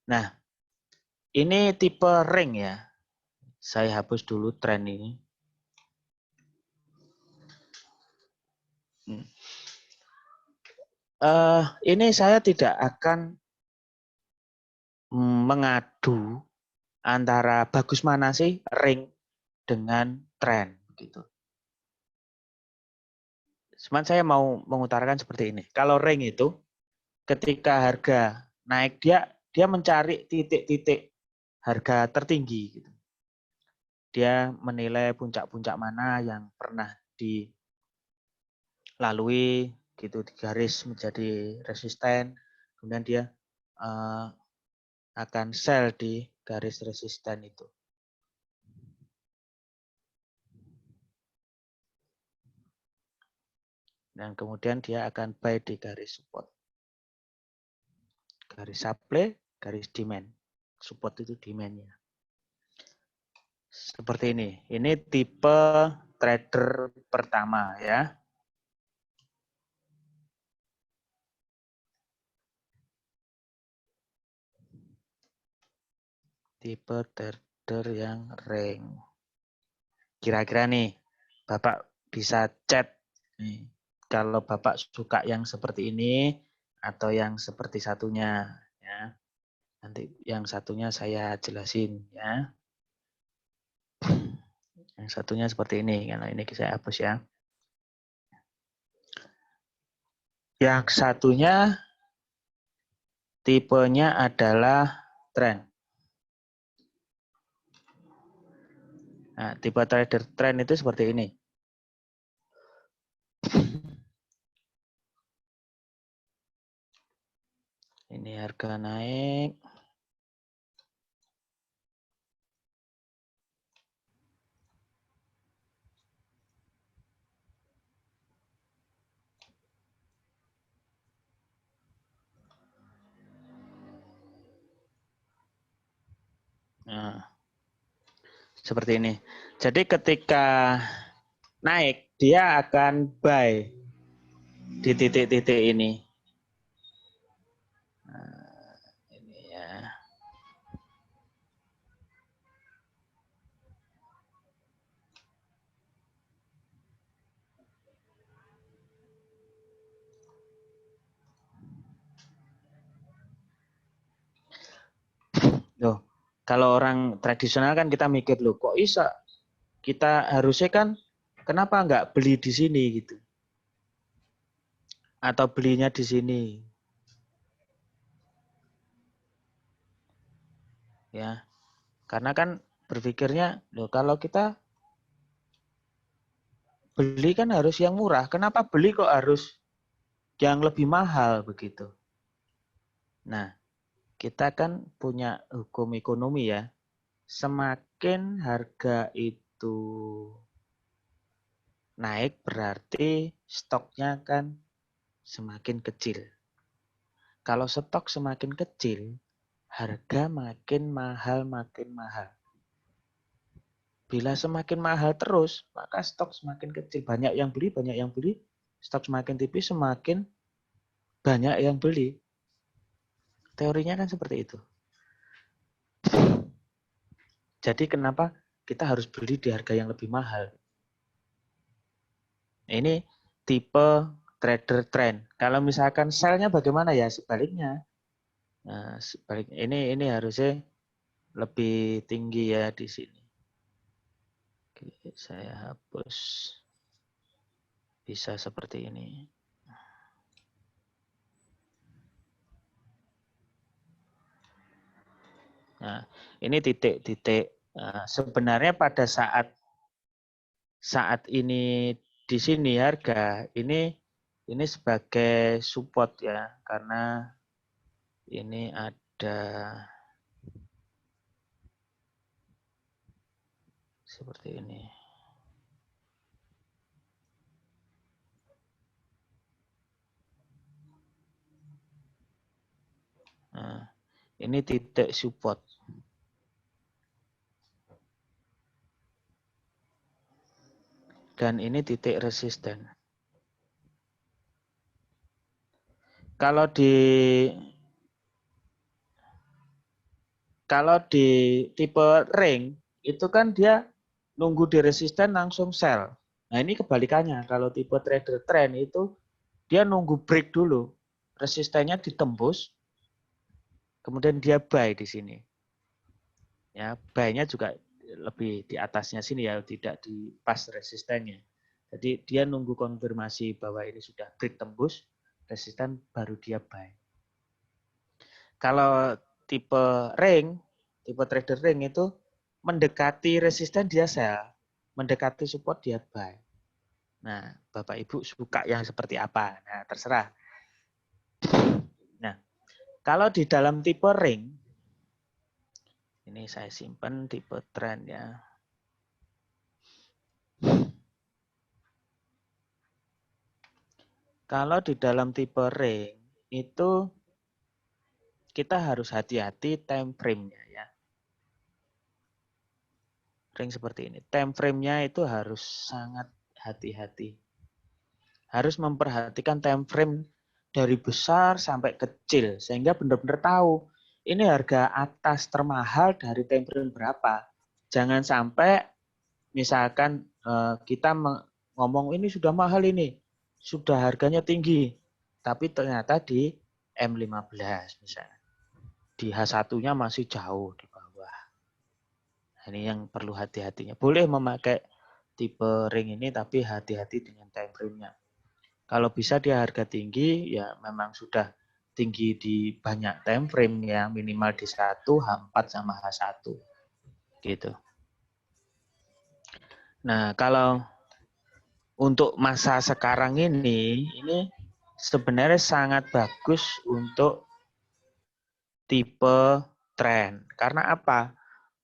Nah, ini tipe ring ya. Saya hapus dulu tren ini. Ini saya tidak akan mengadu antara bagus mana sih ring dengan tren gitu. Cuman saya mau mengutarakan seperti ini. Kalau ring itu ketika harga naik dia mencari titik-titik harga tertinggi gitu. Dia menilai puncak-puncak mana yang pernah dilalui gitu, di garis menjadi resisten, kemudian dia akan sell di garis resisten itu. Dan kemudian dia akan buy di garis support. Garis supply, garis demand. Support itu demand-nya. Seperti ini. Ini tipe trader pertama ya. Tipe trader yang ring. Kira-kira nih, Bapak bisa chat nih. Kalau Bapak suka yang seperti ini atau yang seperti satunya ya. Nanti yang satunya saya jelasin ya. Yang satunya seperti ini, karena ini saya hapus ya. Yang satunya tipenya adalah trend. Nah, tipe trader trend itu seperti ini. Ini harga naik. Nah, seperti ini. Jadi ketika naik, dia akan buy di titik-titik ini. Nah, ini ya. Loh, kalau orang tradisional kan kita mikir, loh kok bisa? Kita harusnya kan kenapa nggak beli di sini gitu? Atau belinya di sini? Ya, karena kan berpikirnya, loh kalau kita beli kan harus yang murah. Kenapa beli kok harus yang lebih mahal begitu? Nah, kita kan punya hukum ekonomi ya. Semakin harga itu naik berarti stoknya kan semakin kecil. Kalau stok semakin kecil, harga makin mahal, makin mahal. Bila semakin mahal terus, maka stok semakin kecil. Banyak yang beli, stok semakin tipis, semakin banyak yang beli. Teorinya kan seperti itu. Jadi kenapa kita harus beli di harga yang lebih mahal? Ini tipe trader trend. Kalau misalkan sell-nya bagaimana ya? Sebaliknya. Nah, sebaliknya ini harusnya lebih tinggi ya di sini. Oke, saya hapus. Bisa seperti ini. Nah, ini titik-titik. Nah, sebenarnya pada saat ini di sini harga ini sebagai support ya, karena ini ada seperti ini. Nah, ini titik support. Dan ini titik resisten. Kalau di tipe ring itu kan dia nunggu di resisten langsung sell. Nah, ini kebalikannya. Kalau tipe trader trend itu dia nunggu break dulu. Resistennya ditembus, kemudian dia buy di sini. Ya, buy-nya juga lebih di atasnya sini ya, tidak di pas resistennya. Jadi dia nunggu konfirmasi bahwa ini sudah break tembus, resisten baru dia buy. Kalau tipe ring, tipe trader ring itu mendekati resisten dia sell, mendekati support dia buy. Nah, Bapak Ibu suka yang seperti apa? Nah, terserah. Nah, kalau di dalam tipe ring, ini saya simpan tipe trend ya. Kalau di dalam tipe ring itu kita harus hati-hati time frame-nya ya. Ring seperti ini. Time frame-nya itu harus sangat hati-hati. Harus memperhatikan time frame dari besar sampai kecil sehingga benar-benar tahu ini harga atas termahal dari time frame berapa. Jangan sampai misalkan kita ngomong ini sudah mahal ini, sudah harganya tinggi, tapi ternyata di M15 misalnya. Di H1-nya masih jauh di bawah. Nah, ini yang perlu hati-hatinya. Boleh memakai tipe ring ini, tapi hati-hati dengan time frame-nya. Kalau bisa dia harga tinggi, ya memang sudah tinggi di banyak time frame ya, minimal di 1, H4 sama H1. Gitu. Nah, kalau untuk masa sekarang ini sebenarnya sangat bagus untuk tipe trend. Karena apa?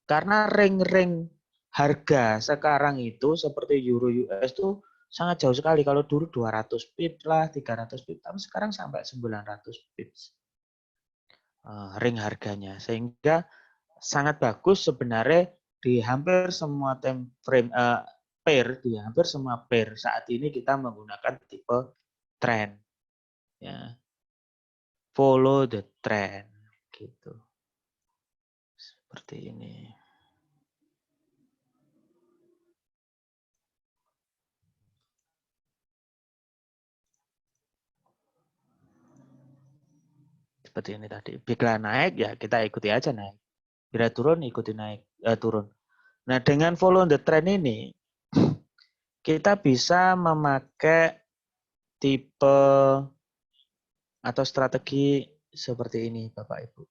Karena ring-ring harga sekarang itu seperti Euro US itu sangat jauh sekali. Kalau dulu 200 pips lah, 300 pips, tapi sekarang sampai 900 pips ring harganya. Sehingga sangat bagus sebenarnya di hampir semua time frame pair, di hampir semua pair saat ini kita menggunakan tipe trend. Ya. Follow the trend gitu. Seperti ini. Seperti ini tadi. Bila naik ya kita ikuti aja naik. Bila turun ikuti naik turun. Nah, dengan follow the trend ini kita bisa memakai tipe atau strategi seperti ini Bapak Ibu.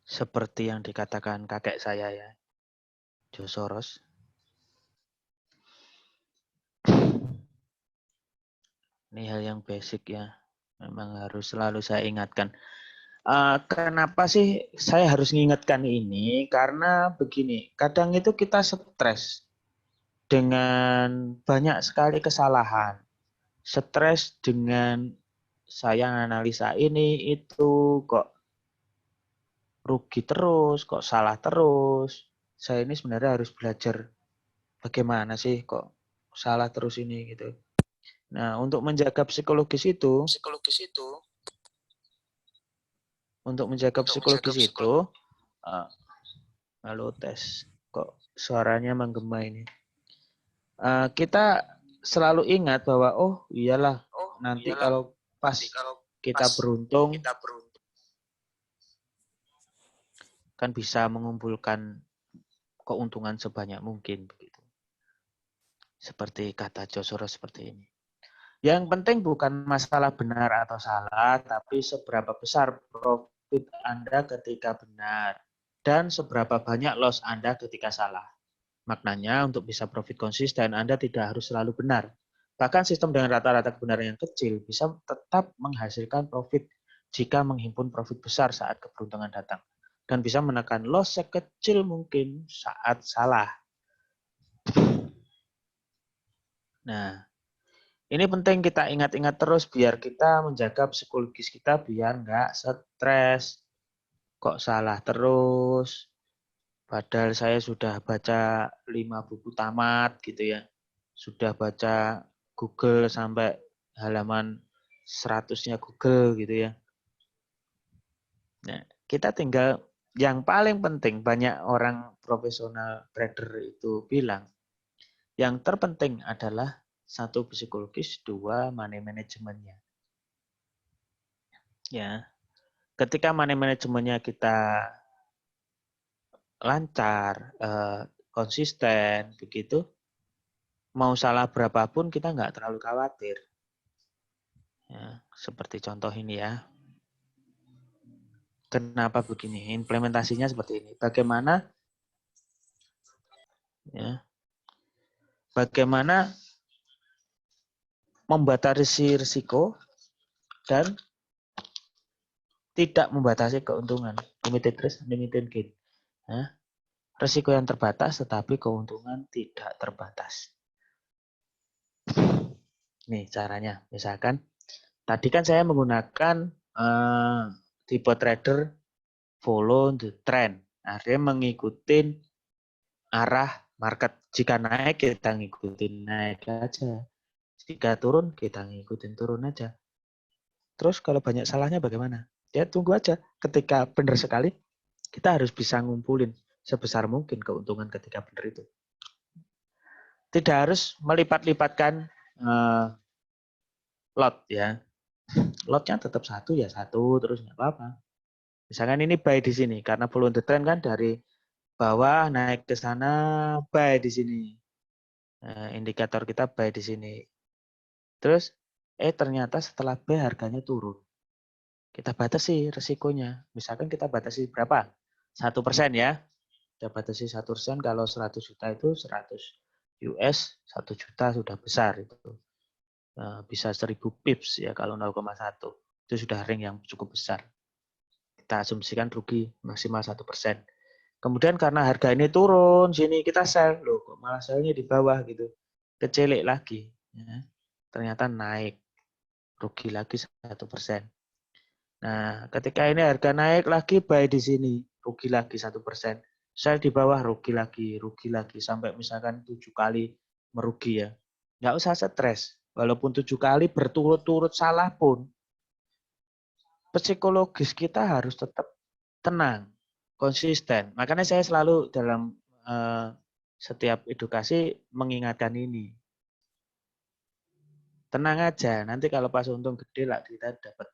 Seperti yang dikatakan kakek saya ya, George Soros. Ini hal yang basic ya. Memang harus selalu saya ingatkan. Kenapa sih saya harus mengingatkan ini? Karena begini, kadang itu kita stres dengan banyak sekali kesalahan. Stres dengan saya analisa ini, itu kok rugi terus, kok salah terus. Saya ini sebenarnya harus belajar bagaimana sih kok salah terus ini gitu. Nah, untuk menjaga psikologis itu, uh, halo tes, kok suaranya menggema ini. Kita selalu ingat bahwa oh iyalah nanti kalau pas kita beruntung kan bisa mengumpulkan keuntungan sebanyak mungkin begitu. Seperti kata Josoro seperti ini. Yang penting bukan masalah benar atau salah, tapi seberapa besar profit Anda ketika benar dan seberapa banyak loss Anda ketika salah. Maknanya untuk bisa profit konsisten, Anda tidak harus selalu benar. Bahkan sistem dengan rata-rata kebenaran yang kecil bisa tetap menghasilkan profit jika menghimpun profit besar saat keberuntungan datang. Dan bisa menekan loss sekecil mungkin saat salah. Nah, ini penting kita ingat-ingat terus biar kita menjaga psikologis kita biar nggak stres. Kok salah terus? Padahal saya sudah baca 5 buku tamat gitu ya. Sudah baca Google sampai halaman 100-nya Google gitu ya. Nah, kita tinggal yang paling penting banyak orang profesional trader itu bilang yang terpenting adalah satu psikologis, dua money manajemennya. Ya, ketika money manajemennya kita lancar, konsisten, begitu, mau salah berapapun kita nggak terlalu khawatir. Ya, seperti contoh ini ya. Kenapa begini? Implementasinya seperti ini. Bagaimana ya? Bagaimana membatasi risiko dan tidak membatasi keuntungan. Limited risk, limited gain. Ya. Risiko yang terbatas tetapi keuntungan tidak terbatas. Nih caranya. Misalkan tadi kan saya menggunakan tipe trader follow the trend. Artinya mengikuti arah market. Jika naik kita ngikutin naik aja. Jika turun kita ngikutin turun aja. Terus kalau banyak salahnya bagaimana? Ya tunggu aja. Ketika benar sekali kita harus bisa ngumpulin sebesar mungkin keuntungan ketika benar itu. Tidak harus melipat-lipatkan lot ya. Lotnya tetap satu ya satu terus nggak apa-apa. Misalkan ini buy di sini karena follow the trend kan dari bawah naik ke sana buy di sini. Indikator kita buy di sini. Terus ternyata setelah buy harganya turun. Kita batasi resikonya. Misalkan kita batasi berapa? 1% ya. Kita batasi 1%, kalau 100 juta itu 100 US, 1 juta sudah besar itu. Bisa 1000 pips ya kalau 0,1. Itu sudah ring yang cukup besar. Kita asumsikan rugi maksimal 1%. Kemudian karena harga ini turun, sini kita sell. Loh kok malah sellnya di bawah gitu. Kecelik lagi. Ya. Ternyata naik. Rugi lagi 1%. Nah, ketika ini harga naik lagi, buy di sini, rugi lagi 1%. Sell di bawah, rugi lagi, sampai misalkan 7 kali merugi ya. Nggak usah stres. Walaupun 7 kali berturut-turut salah pun, psikologis kita harus tetap tenang, konsisten. Makanya saya selalu dalam setiap edukasi mengingatkan ini. Tenang aja, nanti kalau pas untung gede lah kita dapat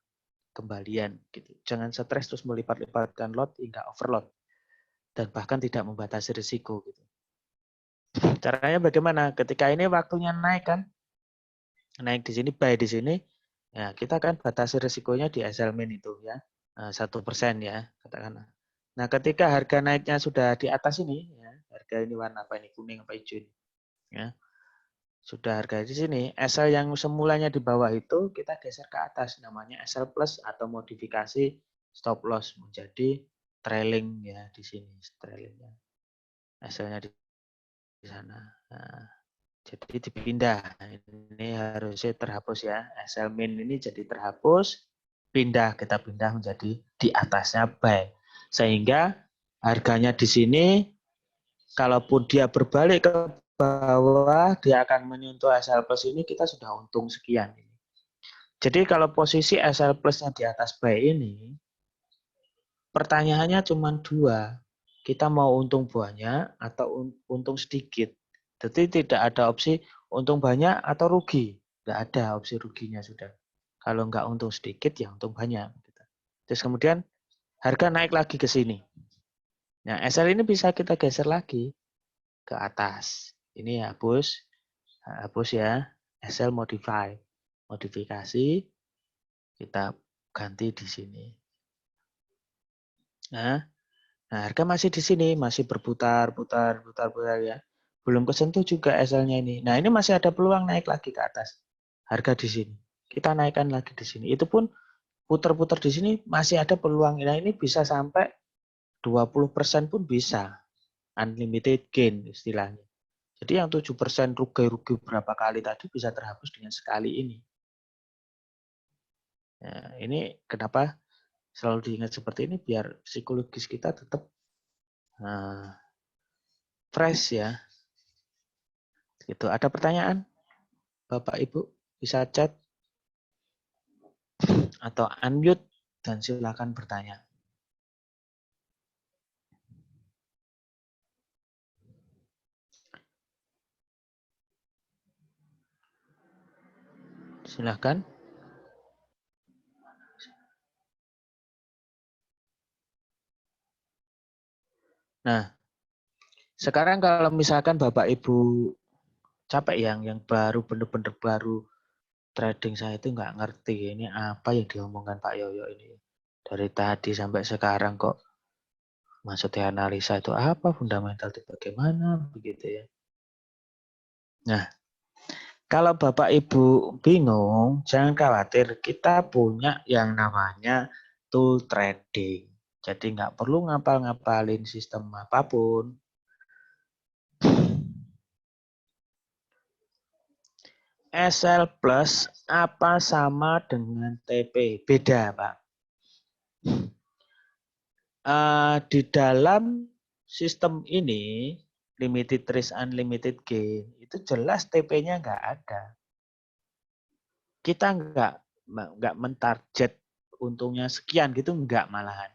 kembalian gitu. Jangan stres terus melipat-lipatkan lot hingga overload dan bahkan tidak membatasi risiko gitu. Caranya bagaimana? Ketika ini waktunya naik kan, naik di sini, buy di sini, ya kita kan batasi risikonya di SL min itu ya 1% ya katakanlah. Nah ketika harga naiknya sudah di atas ini, ya, harga ini warna apa ini kuning apa hijau ini, ya Sudah harga di sini. SL yang semulanya di bawah itu kita geser ke atas, namanya SL plus atau modifikasi stop loss menjadi trailing ya di sini, trailingnya. SL-nya di sana. Nah, jadi dipindah. Ini harusnya terhapus ya. SL min ini jadi terhapus, kita pindah menjadi di atasnya buy. Sehingga harganya di sini kalaupun dia berbalik ke bawah, dia akan menyentuh SL plus ini, kita sudah untung sekian. Jadi kalau posisi SL plusnya di atas buy ini, pertanyaannya cuma dua. Kita mau untung banyak atau untung sedikit. Jadi tidak ada opsi untung banyak atau rugi. Tidak ada opsi ruginya sudah. Kalau nggak untung sedikit, ya untung banyak. Terus kemudian harga naik lagi ke sini. Nah, SL ini bisa kita geser lagi ke atas. Ini hapus ya. SL modifikasi, kita ganti di sini. Nah, harga masih di sini, masih berputar ya. Belum kesentuh juga SL-nya ini. Nah, ini masih ada peluang naik lagi ke atas. Harga di sini. Kita naikkan lagi di sini. Itu pun putar-putar di sini masih ada peluang. Nah, ini bisa sampai 20% pun bisa. Unlimited gain istilahnya. Jadi yang 7% rugi berapa kali tadi bisa terhapus dengan sekali ini. Nah, ini kenapa selalu diingat seperti ini biar psikologis kita tetap fresh ya. Gitu. Ada pertanyaan? Bapak Ibu bisa chat atau unmute dan silakan bertanya. Silakan. Nah, sekarang kalau misalkan Bapak Ibu capek yang baru bener-bener baru trading, saya itu nggak ngerti ini apa yang diomongkan Pak Yoyo ini. Dari tadi sampai sekarang kok maksudnya analisa itu apa, fundamental itu bagaimana, begitu ya. Nah, kalau Bapak Ibu bingung, jangan khawatir, kita punya yang namanya tool trading. Jadi nggak perlu ngapal-ngapalin sistem apapun. SL plus apa sama dengan TP? Beda, Pak. Di dalam sistem ini, limited risk, unlimited gain, itu jelas TP-nya nggak ada. Kita nggak mentarget untungnya sekian gitu, nggak malahan.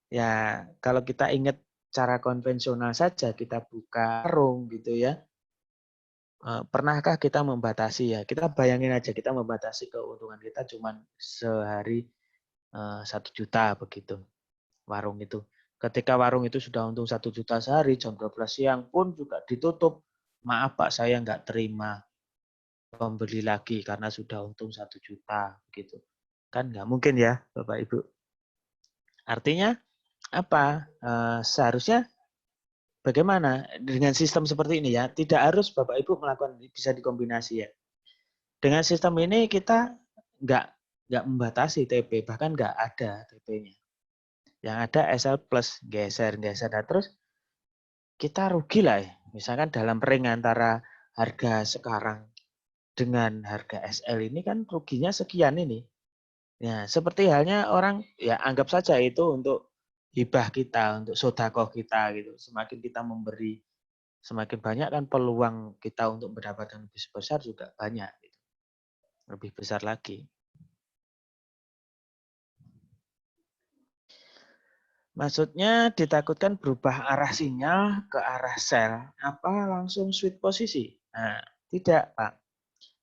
Ya, kalau kita ingat cara konvensional saja, kita buka warung gitu ya. Pernahkah kita membatasi ya? Kita bayangin aja kita membatasi keuntungan kita cuma sehari 1 juta begitu. Warung itu. Ketika warung itu sudah untung 1 juta sehari, jam 12 siang pun juga ditutup. Maaf Pak, saya nggak terima pembeli lagi karena sudah untung 1 juta gitu. Kan nggak mungkin ya Bapak Ibu. Artinya apa? Seharusnya bagaimana dengan sistem seperti ini ya? Tidak harus Bapak Ibu melakukan, bisa dikombinasi ya. Dengan sistem ini kita nggak membatasi TP, bahkan nggak ada TP-nya. Yang ada SL plus geser. Nah, terus kita rugi lah ya. Misalkan dalam ring antara harga sekarang dengan harga SL ini kan ruginya sekian ini. Ya, seperti halnya orang ya anggap saja itu untuk hibah kita, untuk sodakoh kita gitu. Semakin kita memberi semakin banyak kan peluang kita untuk mendapatkan lebih besar juga banyak. Gitu. Lebih besar lagi. Maksudnya ditakutkan berubah arah sinyal ke arah sell, apa langsung sweet posisi? Nah, tidak, Pak.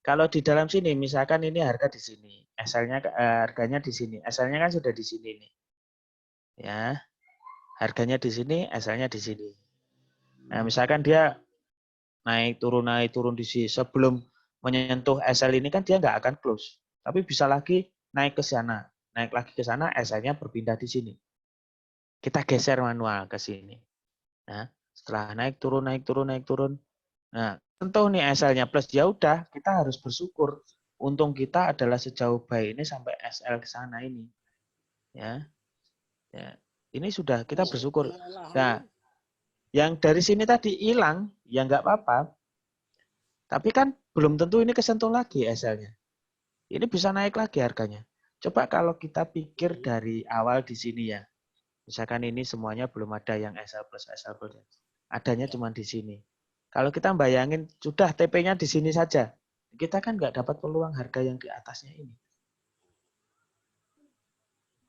Kalau di dalam sini, misalkan ini harga di sini, harganya di sini, SL-nya kan sudah di sini nih. Ya, harganya di sini, SL-nya di sini. Nah, misalkan dia naik turun di sini, sebelum menyentuh SL ini kan dia nggak akan close. Tapi bisa lagi naik ke sana, naik lagi ke sana, SL-nya berpindah di sini. Kita geser manual ke sini. Nah, setelah naik turun. Nah, tentu nih SL-nya plus, ya udah kita harus bersyukur. Untung kita adalah sejauh baik ini sampai SL ke sana ini. Ya. Ya. Ini sudah kita bersyukur. Nah, yang dari sini tadi hilang, ya nggak apa-apa. Tapi kan belum tentu ini kesentuh lagi SL-nya. Ini bisa naik lagi harganya. Coba kalau kita pikir dari awal di sini ya. Misalkan ini semuanya belum ada yang SL plus. Adanya cuma di sini. Kalau kita bayangin sudah TP-nya di sini saja. Kita kan nggak dapat peluang harga yang di atasnya ini.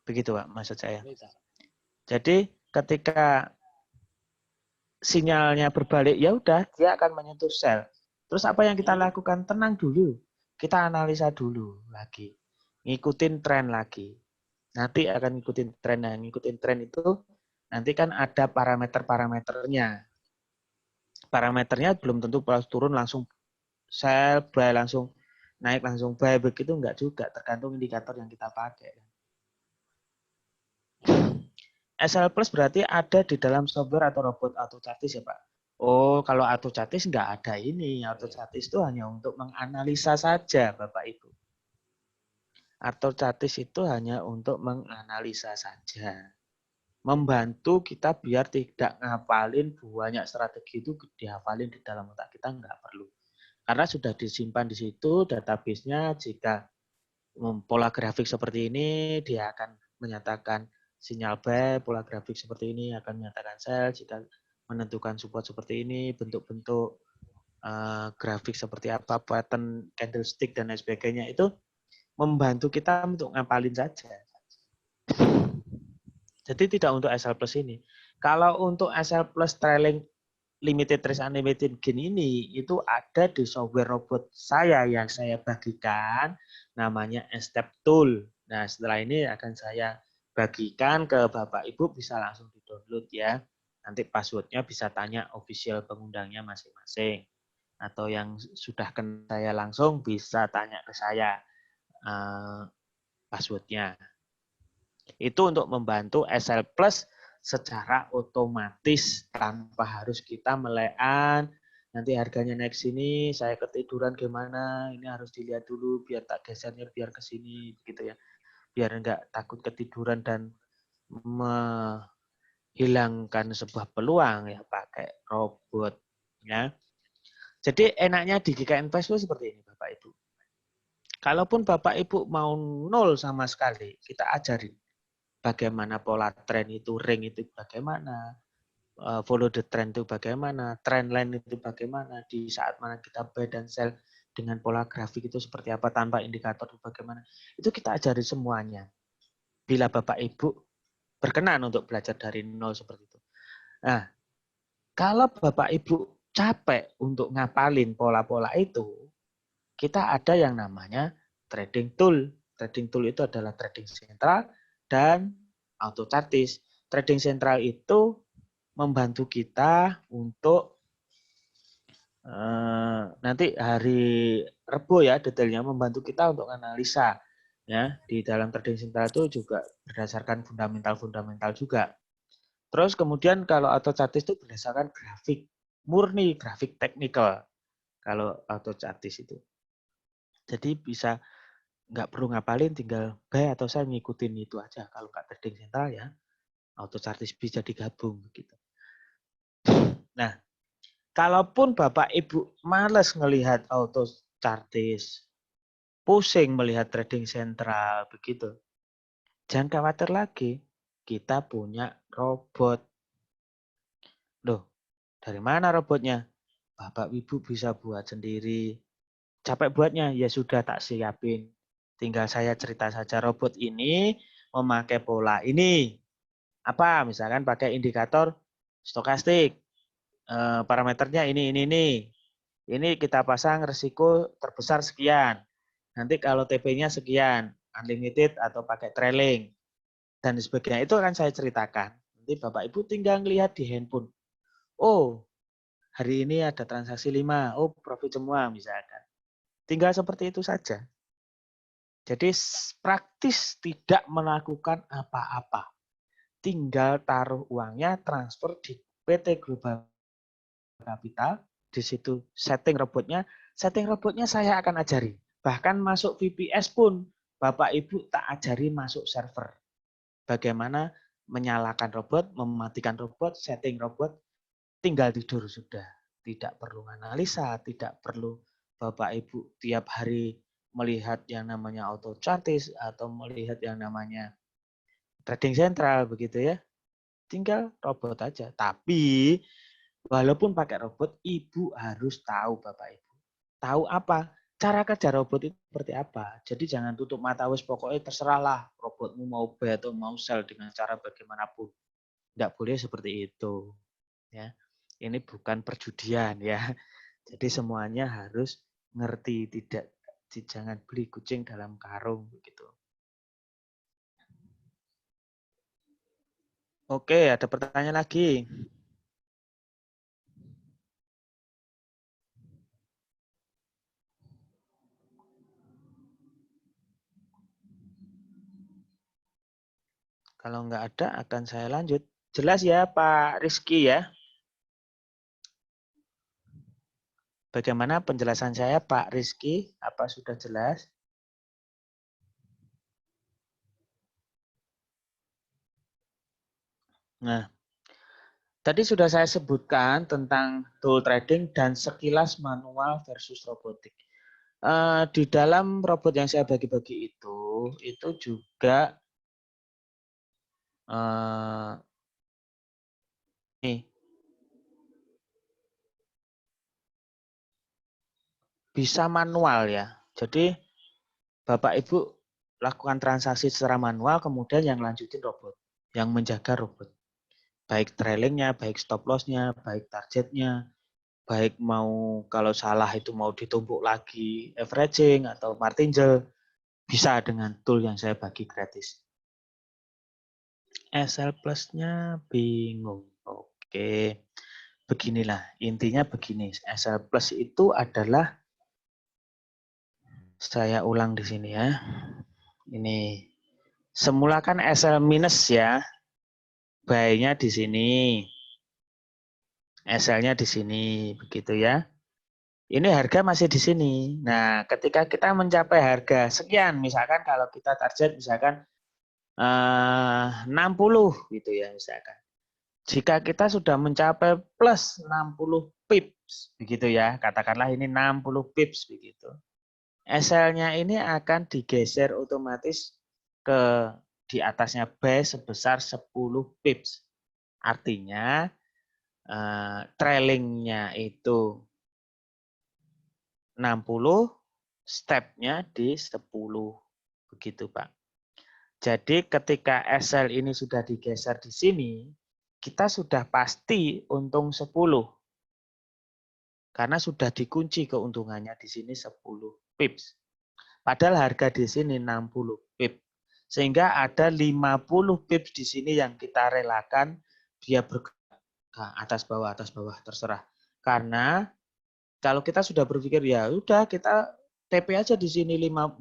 Begitu Pak maksud saya. Jadi ketika sinyalnya berbalik, ya udah dia akan menyentuh sell. Terus apa yang kita lakukan? Tenang dulu. Kita analisa dulu lagi. Ngikutin tren lagi. Nanti akan ngikutin tren. Nah, ngikutin tren itu nanti kan ada parameter-parameternya. Parameternya belum tentu pas turun langsung sell, buy langsung naik langsung buy, begitu enggak juga, tergantung indikator yang kita pakai. SL Plus berarti ada di dalam software atau robot AutoChartis ya Pak? Oh, kalau AutoChartis enggak ada ini. AutoChartis itu hanya untuk menganalisa saja Bapak Ibu. AutoChartis itu hanya untuk menganalisa saja. Membantu kita biar tidak ngapalin banyak strategi itu dihafalin di dalam otak kita, enggak perlu. Karena sudah disimpan di situ database-nya, jika pola grafik seperti ini, dia akan menyatakan sinyal buy, pola grafik seperti ini akan menyatakan sell, jika menentukan support seperti ini, bentuk-bentuk grafik seperti apa, pattern candlestick dan lain sebagainya, itu membantu kita untuk ngapalin saja. Jadi tidak untuk SL Plus ini. Kalau untuk SL Plus trailing limited risk unlimited gain ini itu ada di software robot saya yang saya bagikan, namanya Step Tool. Nah, setelah ini akan saya bagikan ke Bapak Ibu, bisa langsung di-download ya. Nanti passwordnya bisa tanya official pengundangnya masing-masing. Atau yang sudah kenal saya langsung bisa tanya ke saya passwordnya. Itu untuk membantu SL Plus secara otomatis tanpa harus kita melekan. Nanti harganya naik sini, saya ketiduran gimana? Ini harus dilihat dulu biar tak gesernya biar ke sini gitu ya. Biar enggak takut ketiduran dan menghilangkan sebuah peluang ya pakai robot ya. Jadi enaknya di GK Invest itu seperti ini Bapak Ibu. Kalaupun Bapak Ibu mau nol sama sekali, kita ajarin bagaimana pola tren itu, ring itu bagaimana, follow the trend itu bagaimana, trend line itu bagaimana, di saat mana kita buy dan sell dengan pola grafik itu seperti apa, tanpa indikator itu bagaimana. Itu kita ajari semuanya. Bila Bapak Ibu berkenan untuk belajar dari nol seperti itu. Nah, kalau Bapak Ibu capek untuk ngapalin pola-pola itu, kita ada yang namanya trading tool. Trading tool itu adalah trading sentral dan AutoChartis. Trading sentral itu membantu kita untuk nanti hari Rebo ya detailnya, membantu kita untuk analisa ya. Di dalam trading sentral itu juga berdasarkan fundamental juga. Terus kemudian kalau AutoChartis itu berdasarkan grafik, murni grafik teknikal kalau AutoChartis itu. Jadi bisa nggak perlu ngapalin, tinggal buy atau saya ngikutin itu aja. Kalau nggak trading sentral ya AutoChartis bisa digabung gitu. Nah, kalaupun Bapak Ibu males ngelihat AutoChartis, pusing melihat trading sentral begitu, jangan khawatir lagi. Kita punya robot. Loh, dari mana robotnya? Bapak Ibu bisa buat sendiri. Capek buatnya? Ya sudah tak siapin. Tinggal saya cerita saja, robot ini memakai pola ini. Apa? Misalkan pakai indikator stokastik. Parameternya ini. Ini kita pasang resiko terbesar sekian. Nanti kalau TP-nya sekian, unlimited atau pakai trailing, dan sebagainya. Itu akan saya ceritakan. Nanti Bapak Ibu tinggal lihat di handphone. Oh, hari ini ada transaksi 5. Oh, profit semua misalkan. Tinggal seperti itu saja. Jadi praktis tidak melakukan apa-apa. Tinggal taruh uangnya, transfer di PT Global Capital, di situ setting robotnya saya akan ajari. Bahkan masuk VPS pun Bapak Ibu tak ajari masuk server. Bagaimana menyalakan robot, mematikan robot, setting robot, tinggal tidur sudah. Tidak perlu analisa, tidak perlu Bapak Ibu tiap hari melihat yang namanya auto chartis atau melihat yang namanya trading sentral begitu ya. Tinggal robot aja. Tapi walaupun pakai robot, Ibu harus tahu Bapak Ibu. Tahu apa? Cara kerja robot itu seperti apa. Jadi jangan tutup mata, wis pokoknya terserahlah robotmu mau buy atau mau sell dengan cara bagaimanapun. Tidak boleh seperti itu. Ya. Ini bukan perjudian ya. Jadi semuanya harus ngerti, tidak jangan beli kucing dalam karung begitu. Oke, ada pertanyaan lagi. Kalau nggak ada, akan saya lanjut. Jelas ya Pak Rizky ya? Bagaimana penjelasan saya Pak Rizky? Apa sudah jelas? Nah, tadi sudah saya sebutkan tentang tool trading dan sekilas manual versus robotik. Di dalam robot yang saya bagi-bagi itu juga nih bisa manual ya. Jadi Bapak Ibu lakukan transaksi secara manual, kemudian yang lanjutin robot, yang menjaga robot. Baik trailingnya, baik stop lossnya, baik targetnya, baik mau kalau salah itu mau ditumpuk lagi averaging atau martingale, bisa dengan tool yang saya bagi gratis. SL Plus-nya bingung. Oke, beginilah intinya begini. SL Plus itu adalah, saya ulang di sini ya. Ini semula kan SL minus ya, buy-nya di sini, SL-nya di sini, begitu ya. Ini harga masih di sini. Nah, ketika kita mencapai harga sekian, misalkan kalau kita target misalkan 60 gitu ya misalkan. Jika kita sudah mencapai plus 60 pips, begitu ya, katakanlah ini 60 pips begitu. SL-nya ini akan digeser otomatis ke di atasnya buy sebesar 10 pips. Artinya trailingnya itu 60, step-nya di 10. Begitu, Pak. Jadi ketika SL ini sudah digeser di sini, kita sudah pasti untung 10. Karena sudah dikunci keuntungannya di sini 10 pips. Padahal harga di sini 60 pips. Sehingga ada 50 pips di sini yang kita relakan dia bergerak atas bawah terserah. Karena kalau kita sudah berpikir ya udah kita TP aja di sini 60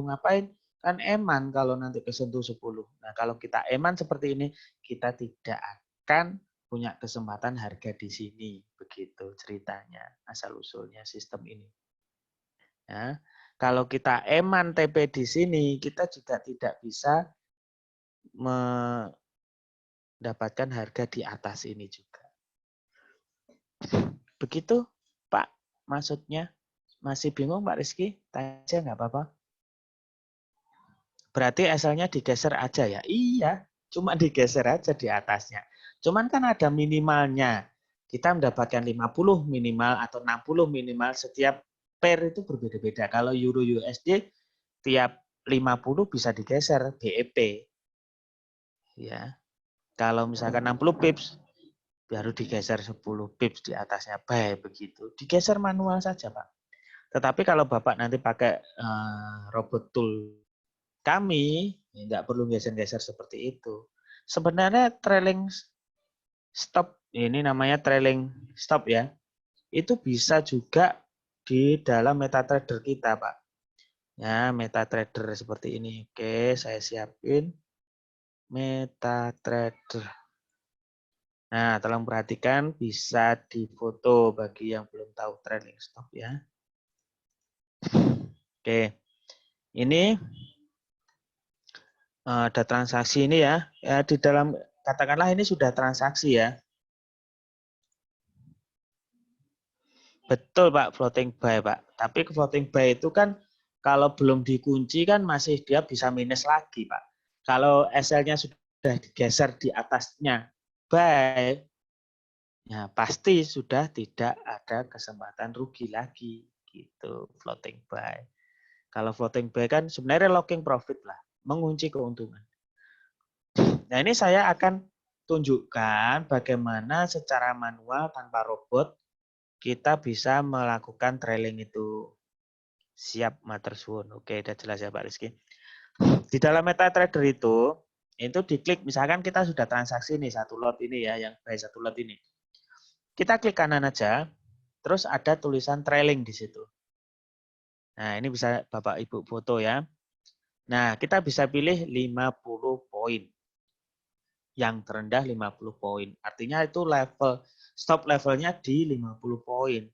ngapain? Kan eman kalau nanti kesentuh 10. Nah, kalau kita eman seperti ini, kita tidak akan punya kesempatan harga di sini. Begitu ceritanya, asal usulnya sistem ini. Ya. Kalau kita eman TP di sini, kita juga tidak bisa mendapatkan harga di atas ini juga. Begitu, Pak, maksudnya. Masih bingung Pak Rizky? Tanya aja nggak apa-apa. Berarti SL-nya digeser aja ya? Iya, cuma digeser aja di atasnya. Cuman kan ada minimalnya. Kita mendapatkan 50 minimal atau 60 minimal, setiap pair itu berbeda-beda. Kalau Euro USD tiap 50 bisa digeser BEP. Ya. Kalau misalkan 60 pips baru digeser 10 pips di atasnya buy begitu. Digeser manual saja, Pak. Tetapi kalau Bapak nanti pakai robot tool kami, nggak perlu geser-geser seperti itu. Sebenarnya trailing stop, ini namanya trailing stop ya, itu bisa juga di dalam MetaTrader kita, Pak. Ya, MetaTrader seperti ini. Oke, saya siapin MetaTrader. Nah, tolong perhatikan bisa difoto bagi yang belum tahu trailing stop ya. Oke, ini ada transaksi ini ya. Ya, di dalam katakanlah ini sudah transaksi ya. Betul Pak, floating buy Pak. Tapi floating buy itu kan kalau belum dikunci kan masih dia bisa minus lagi Pak. Kalau SL-nya sudah digeser di atasnya buy, ya pasti sudah tidak ada kesempatan rugi lagi gitu floating buy. Kalau floating buy kan sebenarnya locking profit lah, mengunci keuntungan. Nah ini saya akan tunjukkan bagaimana secara manual tanpa robot kita bisa melakukan trailing itu. Siap, matur suwun. Oke, udah jelas ya Pak Rizky. Di dalam MetaTrader itu diklik, misalkan kita sudah transaksi nih satu lot ini ya, yang buy satu lot ini. Kita klik kanan aja, terus ada tulisan trailing di situ. Nah, ini bisa Bapak Ibu foto ya. Nah, kita bisa pilih 50 poin. Yang terendah 50 poin. Artinya itu level stop levelnya di 50 poin.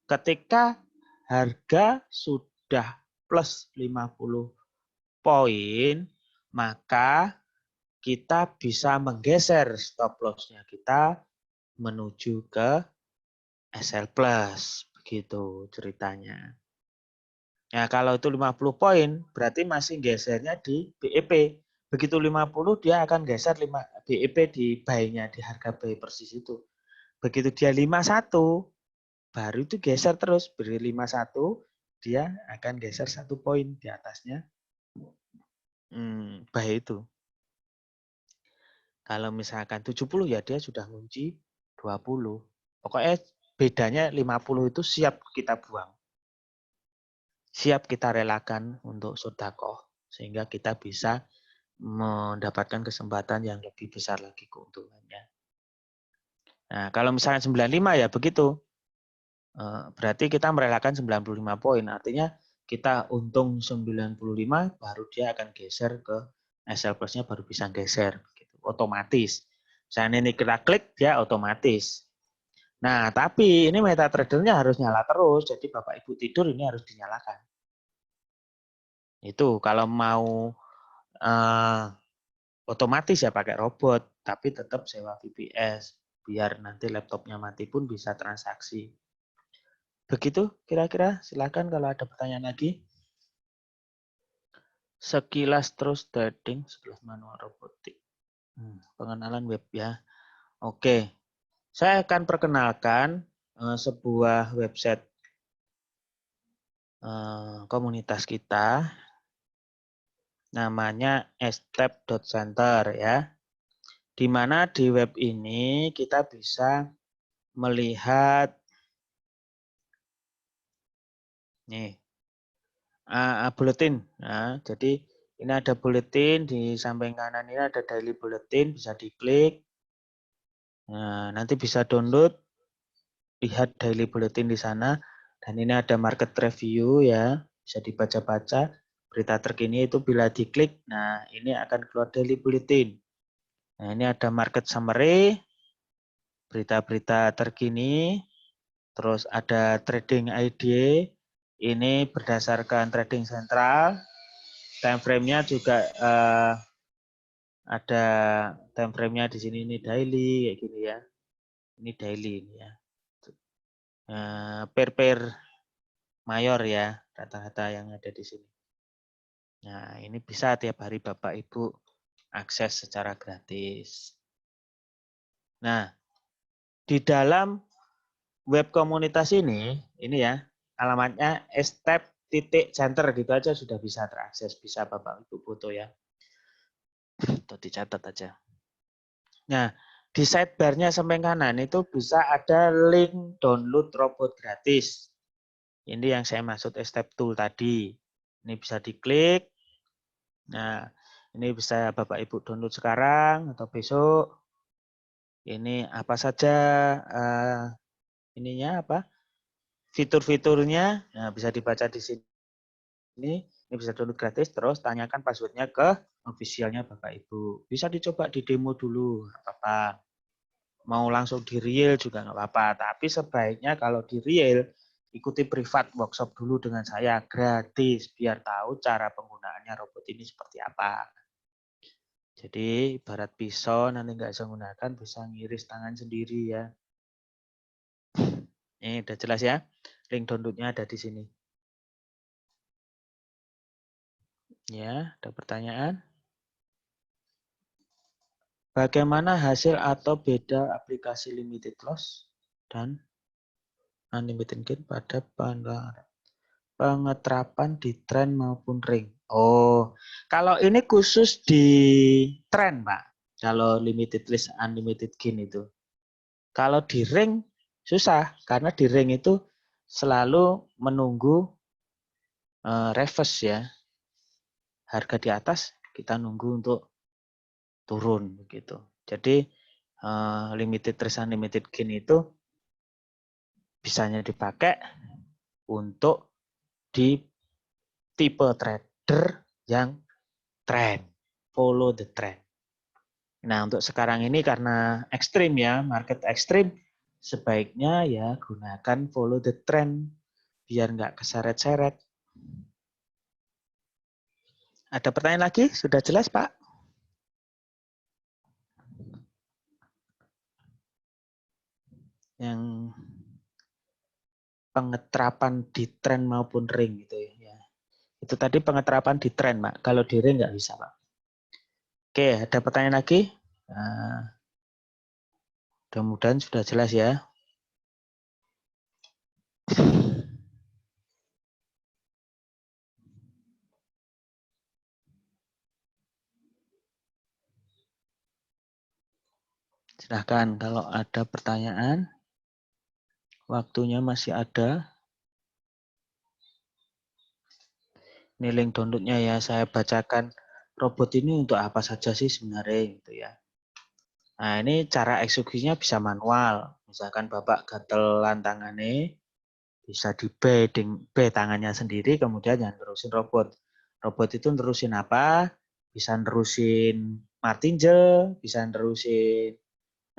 Ketika harga sudah plus 50 poin, maka kita bisa menggeser stop loss-nya kita menuju ke SL plus. Begitu ceritanya. Nah, kalau itu 50 poin, berarti masih gesernya di BEP. Begitu 50, dia akan geser BEP di buy-nya, di harga buy persis itu. Begitu dia 51, baru itu geser terus. Beri 51, dia akan geser 1 poin di atasnya buy itu. Kalau misalkan 70 ya dia sudah ngunci 20. Pokoknya bedanya 50 itu siap kita buang. Siap kita relakan untuk sedekah sehingga kita bisa mendapatkan kesempatan yang lebih besar lagi keuntungannya. Nah, kalau misalnya 95 ya begitu. Berarti kita merelakan 95 poin. Artinya kita untung 95 baru dia akan geser ke SL plus-nya baru bisa geser gitu. Otomatis. Misalnya ini kita klik dia otomatis. Nah, tapi ini MetaTrader-nya harus nyala terus. Jadi Bapak Ibu tidur ini harus dinyalakan. Itu kalau mau otomatis ya pakai robot, tapi tetap sewa VPS biar nanti laptopnya mati pun bisa transaksi. Begitu kira-kira, silakan kalau ada pertanyaan lagi. Sekilas terus trading, sekilas manual robotik. Pengenalan web ya. Oke, saya akan perkenalkan sebuah website komunitas kita. Namanya step.center ya. Di mana di web ini kita bisa melihat nih buletin. Nah, jadi ini ada buletin di samping kanan ini ada daily buletin bisa diklik. Nah, nanti bisa download, lihat daily buletin di sana. Dan ini ada market review ya, bisa dibaca-baca. Berita terkini itu bila diklik, nah ini akan keluar daily bulletin. Nah, ini ada market summary, berita-berita terkini, terus ada trading ID, ini berdasarkan trading sentral, time frame-nya juga ada time frame-nya di sini, ini daily kayak gini ya. Ini daily ini ya. Pair mayor ya, data-data yang ada di sini. Nah, ini bisa tiap hari Bapak Ibu akses secara gratis. Nah, di dalam web komunitas ini ya, alamatnya step.center gitu aja sudah bisa terakses, bisa Bapak Ibu foto ya. Itu dicatat aja. Nah, di sidebar-nya samping kanan itu bisa ada link download robot gratis. Ini yang saya maksud step tool tadi. Ini bisa diklik. Nah, ini bisa Bapak Ibu download sekarang atau besok. Ini apa saja ininya apa? Fitur-fiturnya. Nah, bisa dibaca di sini. Ini bisa download gratis, terus tanyakan passwordnya ke officialnya Bapak Ibu. Bisa dicoba di demo dulu, apa-apa. Mau langsung di real juga nggak apa-apa. Tapi sebaiknya kalau di real, ikuti privat workshop dulu dengan saya gratis biar tahu cara penggunaannya robot ini seperti apa. Jadi ibarat pisau nanti nggak bisa menggunakan, bisa ngiris tangan sendiri ya. Ini udah jelas ya. Link downloadnya ada di sini. Ya, ada pertanyaan? Bagaimana hasil atau beda aplikasi limited loss dan unlimited gain pada pengeterapan di trend maupun ring? Oh, kalau ini khusus di trend, Pak. Kalau limited list, unlimited gain itu. Kalau di ring susah, karena di ring itu selalu menunggu reverse ya. Harga di atas kita nunggu untuk turun begitu. Jadi limited risk unlimited gain itu bisanya dipakai untuk di tipe trader yang trend, follow the trend. Nah, untuk sekarang ini karena ekstrim ya, market ekstrim, sebaiknya ya gunakan follow the trend biar nggak keseret-seret. Ada pertanyaan lagi? Sudah jelas, Pak? Yang pengeterapan di tren maupun ring gitu ya. Itu tadi pengeterapan di tren, Pak. Kalau di ring nggak bisa, Pak. Oke, ada pertanyaan lagi? Nah, mudah-mudahan sudah jelas ya. Silahkan kalau ada pertanyaan, waktunya masih ada. Ini link downloadnya ya, saya bacakan robot ini untuk apa saja sih sebenarnya gitu ya. Nah ini cara eksekusinya bisa manual, misalkan Bapak gatelan tangannya, bisa di B tangannya sendiri, kemudian yang terusin robot. Robot itu nerusin apa? Bisa nerusin martingale, bisa nerusin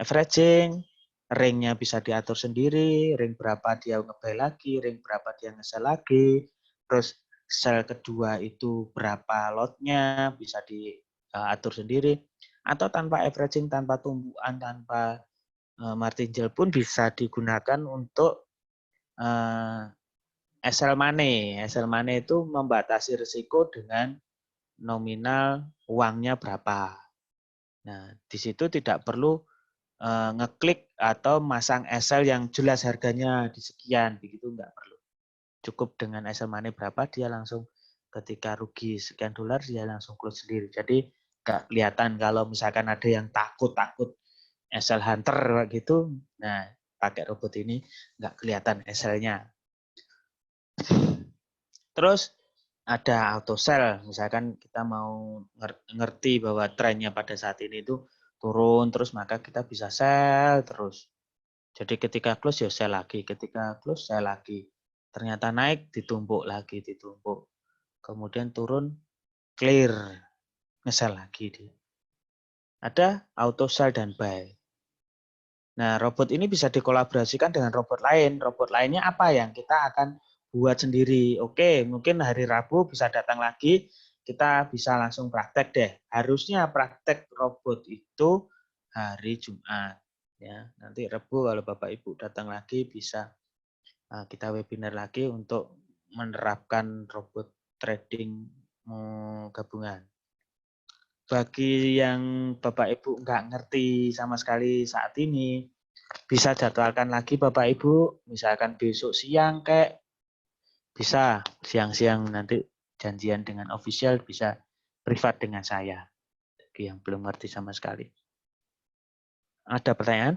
averaging, ringnya bisa diatur sendiri, ring berapa dia nge-buy lagi, ring berapa dia nge-sell lagi, terus sell kedua itu berapa lotnya bisa diatur sendiri, atau tanpa averaging, tanpa tumbuhan, tanpa martingale pun bisa digunakan untuk SL money. SL money itu membatasi risiko dengan nominal uangnya berapa. Nah, di situ tidak perlu ngeklik atau masang SL yang jelas harganya di sekian, begitu enggak perlu. Cukup dengan SL money berapa, dia langsung ketika rugi sekian dolar, dia langsung close sendiri. Jadi enggak kelihatan kalau misalkan ada yang takut-takut SL hunter gitu, nah pakai robot ini enggak kelihatan SL-nya. Terus ada auto sell, misalkan kita mau ngerti bahwa trennya pada saat ini itu turun terus, maka kita bisa sell terus. Jadi ketika close ya sell lagi, ketika close sell lagi. Ternyata naik ditumpuk lagi, ditumpuk. Kemudian turun clear, nge-sell lagi dia. Ada auto sell dan buy. Nah, robot ini bisa dikolaborasikan dengan robot lain. Robot lainnya apa yang kita akan buat sendiri. Oke, mungkin hari Rabu bisa datang lagi, kita bisa langsung praktek deh. Harusnya praktek robot itu hari Jumat. Ya, nanti Rabu kalau Bapak Ibu datang lagi bisa kita webinar lagi untuk menerapkan robot trading gabungan. Bagi yang Bapak Ibu nggak ngerti sama sekali saat ini, bisa jadwalkan lagi Bapak Ibu, misalkan besok siang kayak bisa siang-siang nanti janjian dengan official, bisa privat dengan saya. Bagi yang belum ngerti sama sekali. Ada pertanyaan?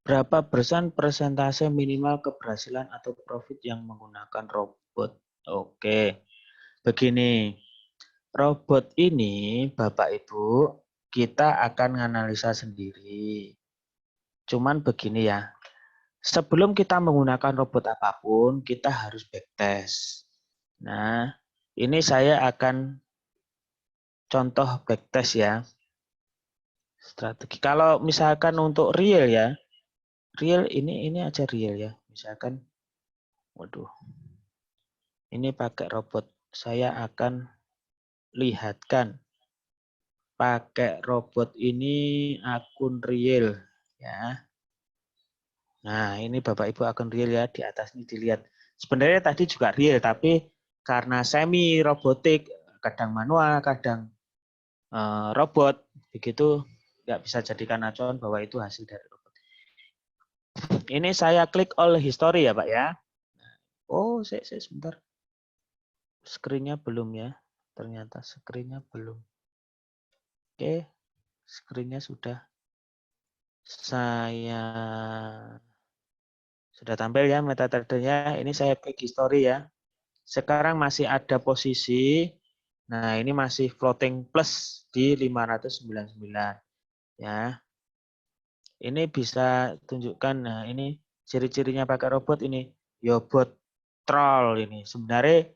Berapa persen persentase minimal keberhasilan atau profit yang menggunakan robot? Oke, begini. Robot ini, Bapak Ibu, kita akan menganalisa sendiri. Cuman begini ya, sebelum kita menggunakan robot apapun, kita harus backtest. Nah, ini saya akan contoh backtest ya. Strategi. Kalau misalkan untuk real ya, real ini aja real ya. Misalkan, waduh, ini pakai robot. Saya akan lihatkan pakai robot ini akun real ya. Nah, ini Bapak Ibu akun real ya, di atas ini dilihat. Sebenarnya tadi juga real, tapi karena semi robotik, kadang manual, kadang robot, begitu nggak bisa jadikan acuan bahwa itu hasil dari robot. Ini saya klik all history ya Pak ya. Oh, saya sebentar. Screen-nya belum ya. Ternyata screen-nya belum. Oke, screen-nya sudah. Saya sudah tampil ya MetaTrader-nya. Ini saya klik history ya. Sekarang masih ada posisi, nah ini masih floating plus di 599 ya. Ini bisa tunjukkan, nah ini ciri-cirinya pakai robot ini, Yobot troll ini. Sebenarnya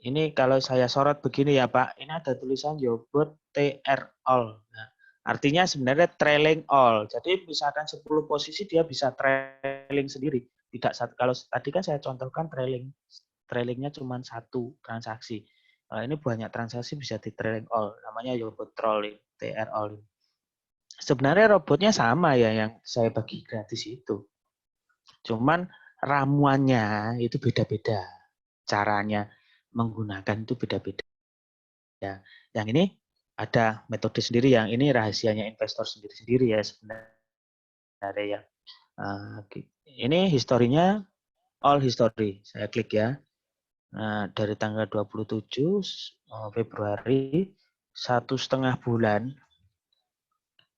ini kalau saya sorot begini ya Pak, ini ada tulisan Yobot TR all. Nah, artinya sebenarnya trailing all. Jadi misalkan 10 posisi dia bisa trailing sendiri. Tidak satu, kalau tadi kan saya contohkan trailingnya cuma satu transaksi. Ini banyak transaksi bisa di trailing all. Namanya Yobot Trolling, TR all. Sebenarnya robotnya sama ya yang saya bagi gratis itu. Cuman ramuannya itu beda-beda. Caranya menggunakan itu beda-beda. Yang ini ada metode sendiri, yang ini rahasianya investor sendiri-sendiri ya sebenarnya ya. Ini historinya all history. Saya klik ya. Nah, dari tanggal 27 Februari, 1,5 bulan,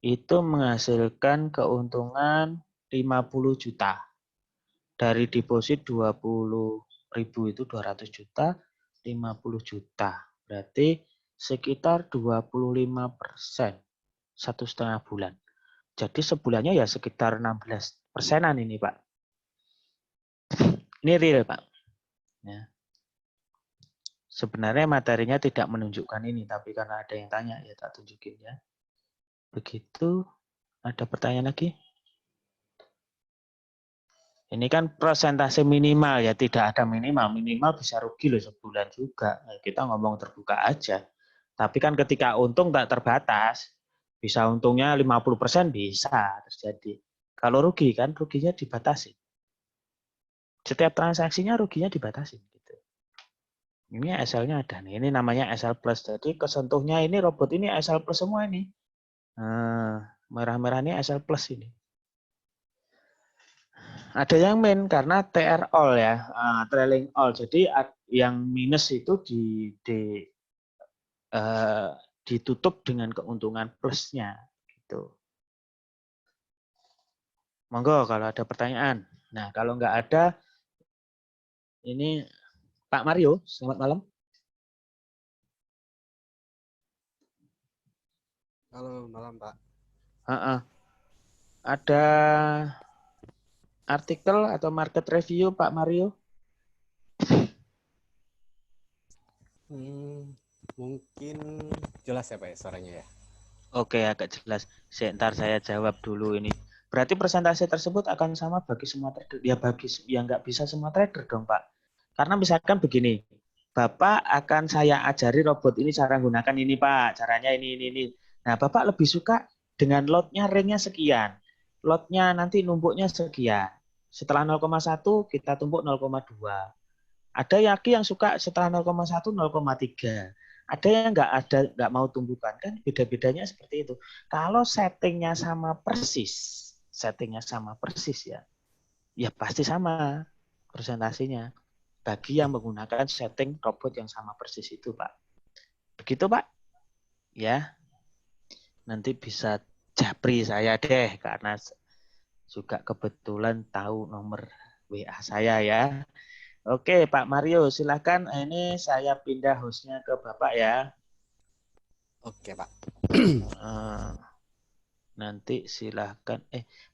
itu menghasilkan keuntungan 50 juta. Dari deposit 20.000 itu 200 juta, 50 juta. Berarti sekitar 25%, 1,5 bulan. Jadi sebulannya ya sekitar 16%-an ini Pak. Ini real Pak. Ya. Sebenarnya materinya tidak menunjukkan ini, tapi karena ada yang tanya, ya tak tunjukin ya. Begitu, ada pertanyaan lagi? Ini kan persentase minimal ya, tidak ada minimal. Minimal bisa rugi loh sebulan juga. Nah, kita ngomong terbuka aja. Tapi kan ketika untung tak terbatas, bisa untungnya 50% bisa terjadi. Kalau rugi kan ruginya dibatasi. Setiap transaksinya ruginya dibatasi. Gitu. Ini SL-nya ada nih. Ini namanya SL Plus. Jadi kesentuhnya ini robot ini SL Plus semua ini. Nah, merah-merah ini SL Plus ini. Ada yang min karena TR all ya, trailing all. Jadi yang minus itu ditutup dengan keuntungan plusnya. Gitu. Monggo kalau ada pertanyaan. Nah kalau nggak ada, ini Pak Mario, selamat malam. Halo, malam Pak. Ada artikel atau market review Pak Mario? Mungkin jelas ya Pak ya suaranya ya. Oke, agak jelas. Ntar saya jawab dulu ini. Berarti persentase tersebut akan sama bagi semua trader. Ya bagi yang nggak bisa semua trader dong Pak. Karena misalkan begini, Bapak akan saya ajari robot ini cara gunakan ini Pak, caranya ini. Nah Bapak lebih suka dengan lotnya ringnya sekian. Lotnya nanti numpuknya sekian. Setelah 0,1 kita tumpuk 0,2. Ada yang suka setelah 0,1 0,3. Ada yang nggak mau tumbukan kan beda-bedanya seperti itu. Kalau settingnya sama persis ya pasti sama presentasinya. Bagi yang menggunakan setting robot yang sama persis itu Pak. Begitu Pak? Ya, nanti bisa japri saya deh karena juga kebetulan tahu nomor WA saya ya. Oke, Pak Mario, silakan. Ini saya pindah hostnya ke Bapak ya. Oke Pak. Nanti silahkan.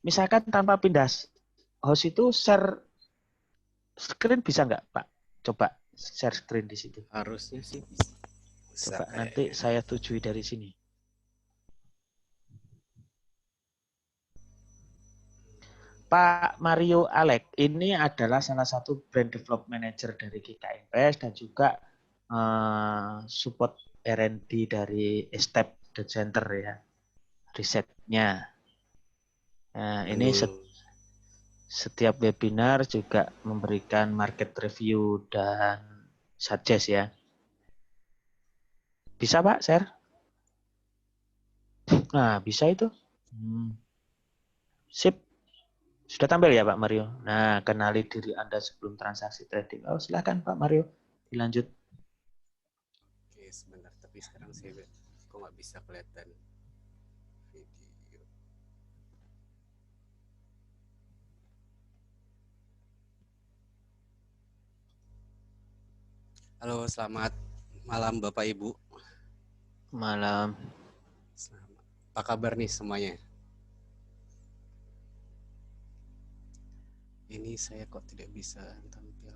Misalkan tanpa pindah host itu share screen bisa nggak, Pak? Coba share screen di situ. Harusnya sih bisa. Coba nanti saya tujui dari sini. Pak Mario Alek ini adalah salah satu brand development manager dari GK Invest dan juga support R&D dari Step the Center ya, risetnya. Nah, ini setiap webinar juga memberikan market review dan suggest ya. Bisa Pak share? Nah, bisa itu. Sip. Sudah tampil ya Pak Mario? Nah, kenali diri Anda sebelum transaksi trading. Oh, silakan Pak Mario. Dilanjut. Oke, sebentar. Tapi sekarang saya kok nggak bisa kelihatan video. Halo, selamat malam Bapak Ibu. Malam. Selamat. Apa kabar nih semuanya? Ini saya kok tidak bisa tampil.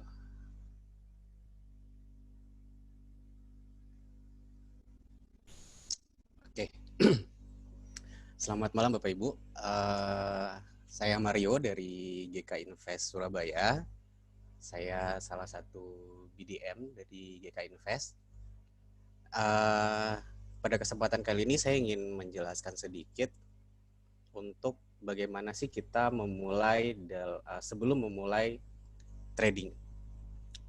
Oke. Selamat malam Bapak Ibu. Saya Mario dari GK Invest Surabaya. Saya salah satu BDM dari GK Invest. Pada kesempatan kali ini saya ingin menjelaskan sedikit untuk bagaimana sih kita memulai sebelum memulai trading.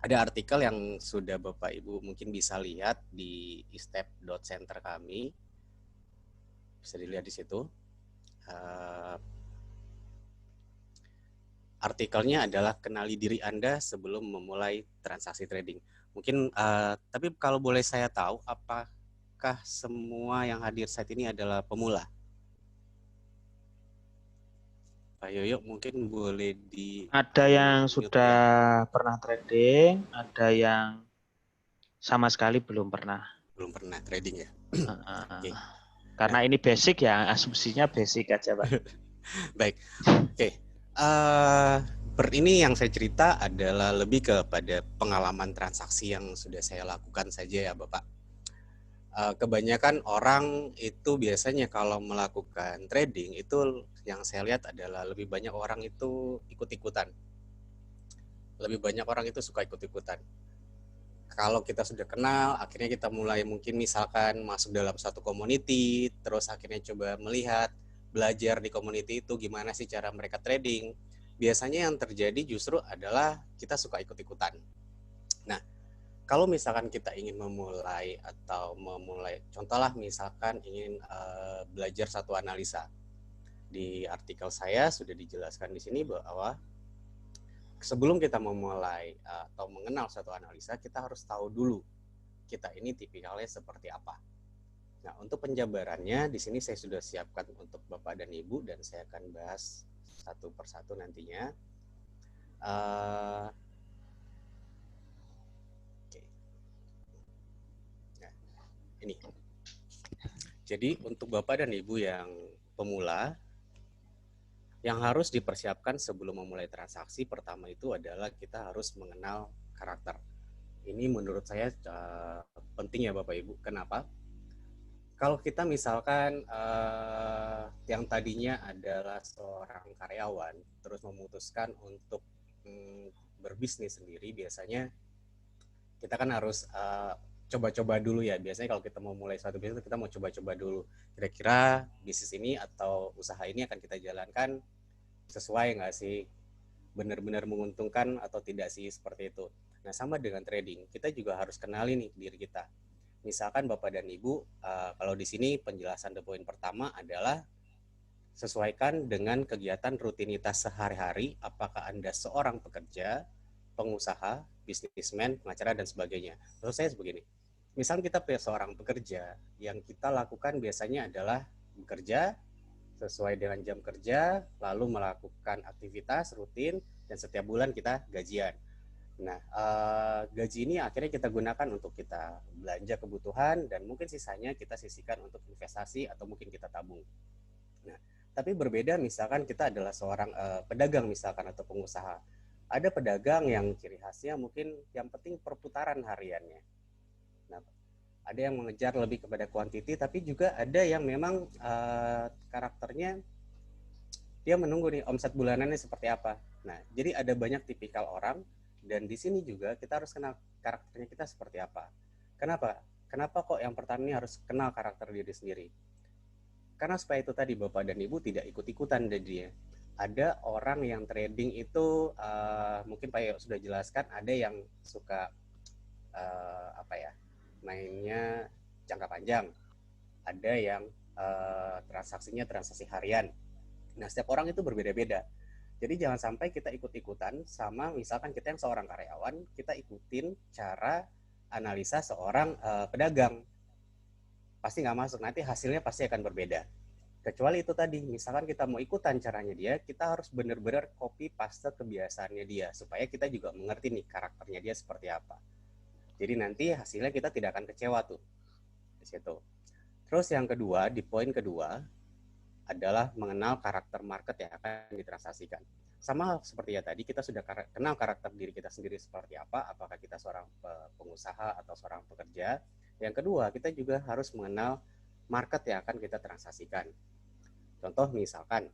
Ada artikel yang sudah Bapak Ibu mungkin bisa lihat di istep.center kami. Bisa dilihat di situ. Artikelnya adalah kenali diri Anda sebelum memulai transaksi trading. Mungkin, tapi kalau boleh saya tahu, apakah semua yang hadir saat ini adalah pemula? Pak Yoyo mungkin boleh di... Ada yang sudah pernah trading, ada yang sama sekali belum pernah. Belum pernah trading ya? Okay. Karena ini basic ya, asumsinya basic aja Pak. Baik, oke. Ini yang saya cerita adalah lebih kepada pengalaman transaksi yang sudah saya lakukan saja ya Bapak. Kebanyakan orang itu biasanya kalau melakukan trading itu yang saya lihat adalah lebih banyak orang itu ikut-ikutan. Lebih banyak orang itu suka ikut-ikutan. Kalau kita sudah kenal, akhirnya kita mulai mungkin misalkan masuk dalam satu community, terus akhirnya coba melihat, belajar di community itu gimana sih cara mereka trading. Biasanya yang terjadi justru adalah kita suka ikut-ikutan. Nah, kalau misalkan kita ingin memulai contohlah misalkan ingin belajar satu analisa. Di artikel saya sudah dijelaskan di sini bahwa sebelum kita memulai atau mengenal satu analisa, kita harus tahu dulu kita ini tipikalnya seperti apa. Nah, untuk penjabarannya di sini saya sudah siapkan untuk Bapak dan Ibu dan saya akan bahas satu persatu nantinya. Ini. Jadi untuk Bapak dan Ibu yang pemula, yang harus dipersiapkan sebelum memulai transaksi pertama itu adalah kita harus mengenal karakter. Ini menurut saya penting ya Bapak Ibu. Kenapa? Kalau kita misalkan yang tadinya adalah seorang karyawan, terus memutuskan untuk berbisnis sendiri, biasanya kita kan harus coba-coba dulu ya. Biasanya kalau kita mau mulai suatu bisnis, kita mau coba-coba dulu. Kira-kira bisnis ini atau usaha ini akan kita jalankan sesuai nggak sih? Benar-benar menguntungkan atau tidak sih? Seperti itu. Nah, sama dengan trading. Kita juga harus kenali nih diri kita. Misalkan Bapak dan Ibu, kalau di sini penjelasan the point pertama adalah sesuaikan dengan kegiatan rutinitas sehari-hari, apakah Anda seorang pekerja, pengusaha, bisnismen, pengacara, dan sebagainya. Maksud saya begini, misalnya kita seorang pekerja, yang kita lakukan biasanya adalah bekerja sesuai dengan jam kerja, lalu melakukan aktivitas rutin, dan setiap bulan kita gajian. Nah, gaji ini akhirnya kita gunakan untuk kita belanja kebutuhan, dan mungkin sisanya kita sisihkan untuk investasi atau mungkin kita tabung. Nah, tapi berbeda misalkan kita adalah seorang pedagang misalkan atau pengusaha. Ada pedagang yang ciri khasnya mungkin yang penting perputaran hariannya. Nah, ada yang mengejar lebih kepada kuantiti, tapi juga ada yang memang karakternya dia menunggu nih omset bulanannya seperti apa. Nah, jadi ada banyak tipikal orang, dan di sini juga kita harus kenal karakternya kita seperti apa. Kenapa? Kenapa kok yang pertama ini harus kenal karakter diri sendiri? Karena supaya itu tadi Bapak dan Ibu tidak ikut-ikutan dari dia. Ada orang yang trading itu mungkin Pak Yo sudah jelaskan, ada yang suka mainnya jangka panjang, ada yang transaksinya transaksi harian. Nah, setiap orang itu berbeda-beda. Jadi jangan sampai kita ikut-ikutan sama misalkan kita yang seorang karyawan, kita ikutin cara analisa seorang pedagang. Pasti nggak masuk, nanti hasilnya pasti akan berbeda. Kecuali itu tadi, misalkan kita mau ikutan caranya dia, kita harus benar-benar copy paste kebiasaannya dia, supaya kita juga mengerti nih karakternya dia seperti apa. Jadi nanti hasilnya kita tidak akan kecewa tuh di situ. Terus yang kedua, di poin kedua adalah mengenal karakter market yang akan ditransaksikan. Sama seperti ya tadi, kita sudah kenal karakter diri kita sendiri seperti apa, apakah kita seorang pengusaha atau seorang pekerja. Yang kedua, kita juga harus mengenal market yang akan kita transaksikan. Contoh misalkan,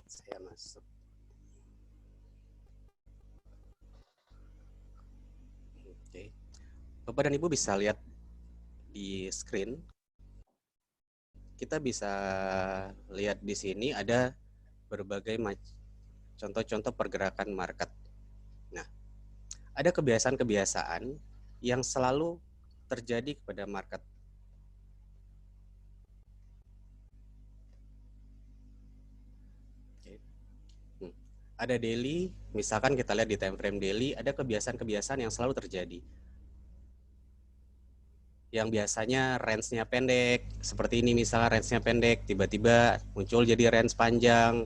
saya masuk. Oke. Bapak dan Ibu bisa lihat di screen. Kita bisa lihat di sini ada berbagai contoh-contoh pergerakan market. Nah, ada kebiasaan-kebiasaan yang selalu terjadi kepada market. Oke. Ada daily, misalkan kita lihat di time frame daily, ada kebiasaan-kebiasaan yang selalu terjadi. Yang biasanya range-nya pendek, seperti ini misalnya range-nya pendek, tiba-tiba muncul jadi range panjang.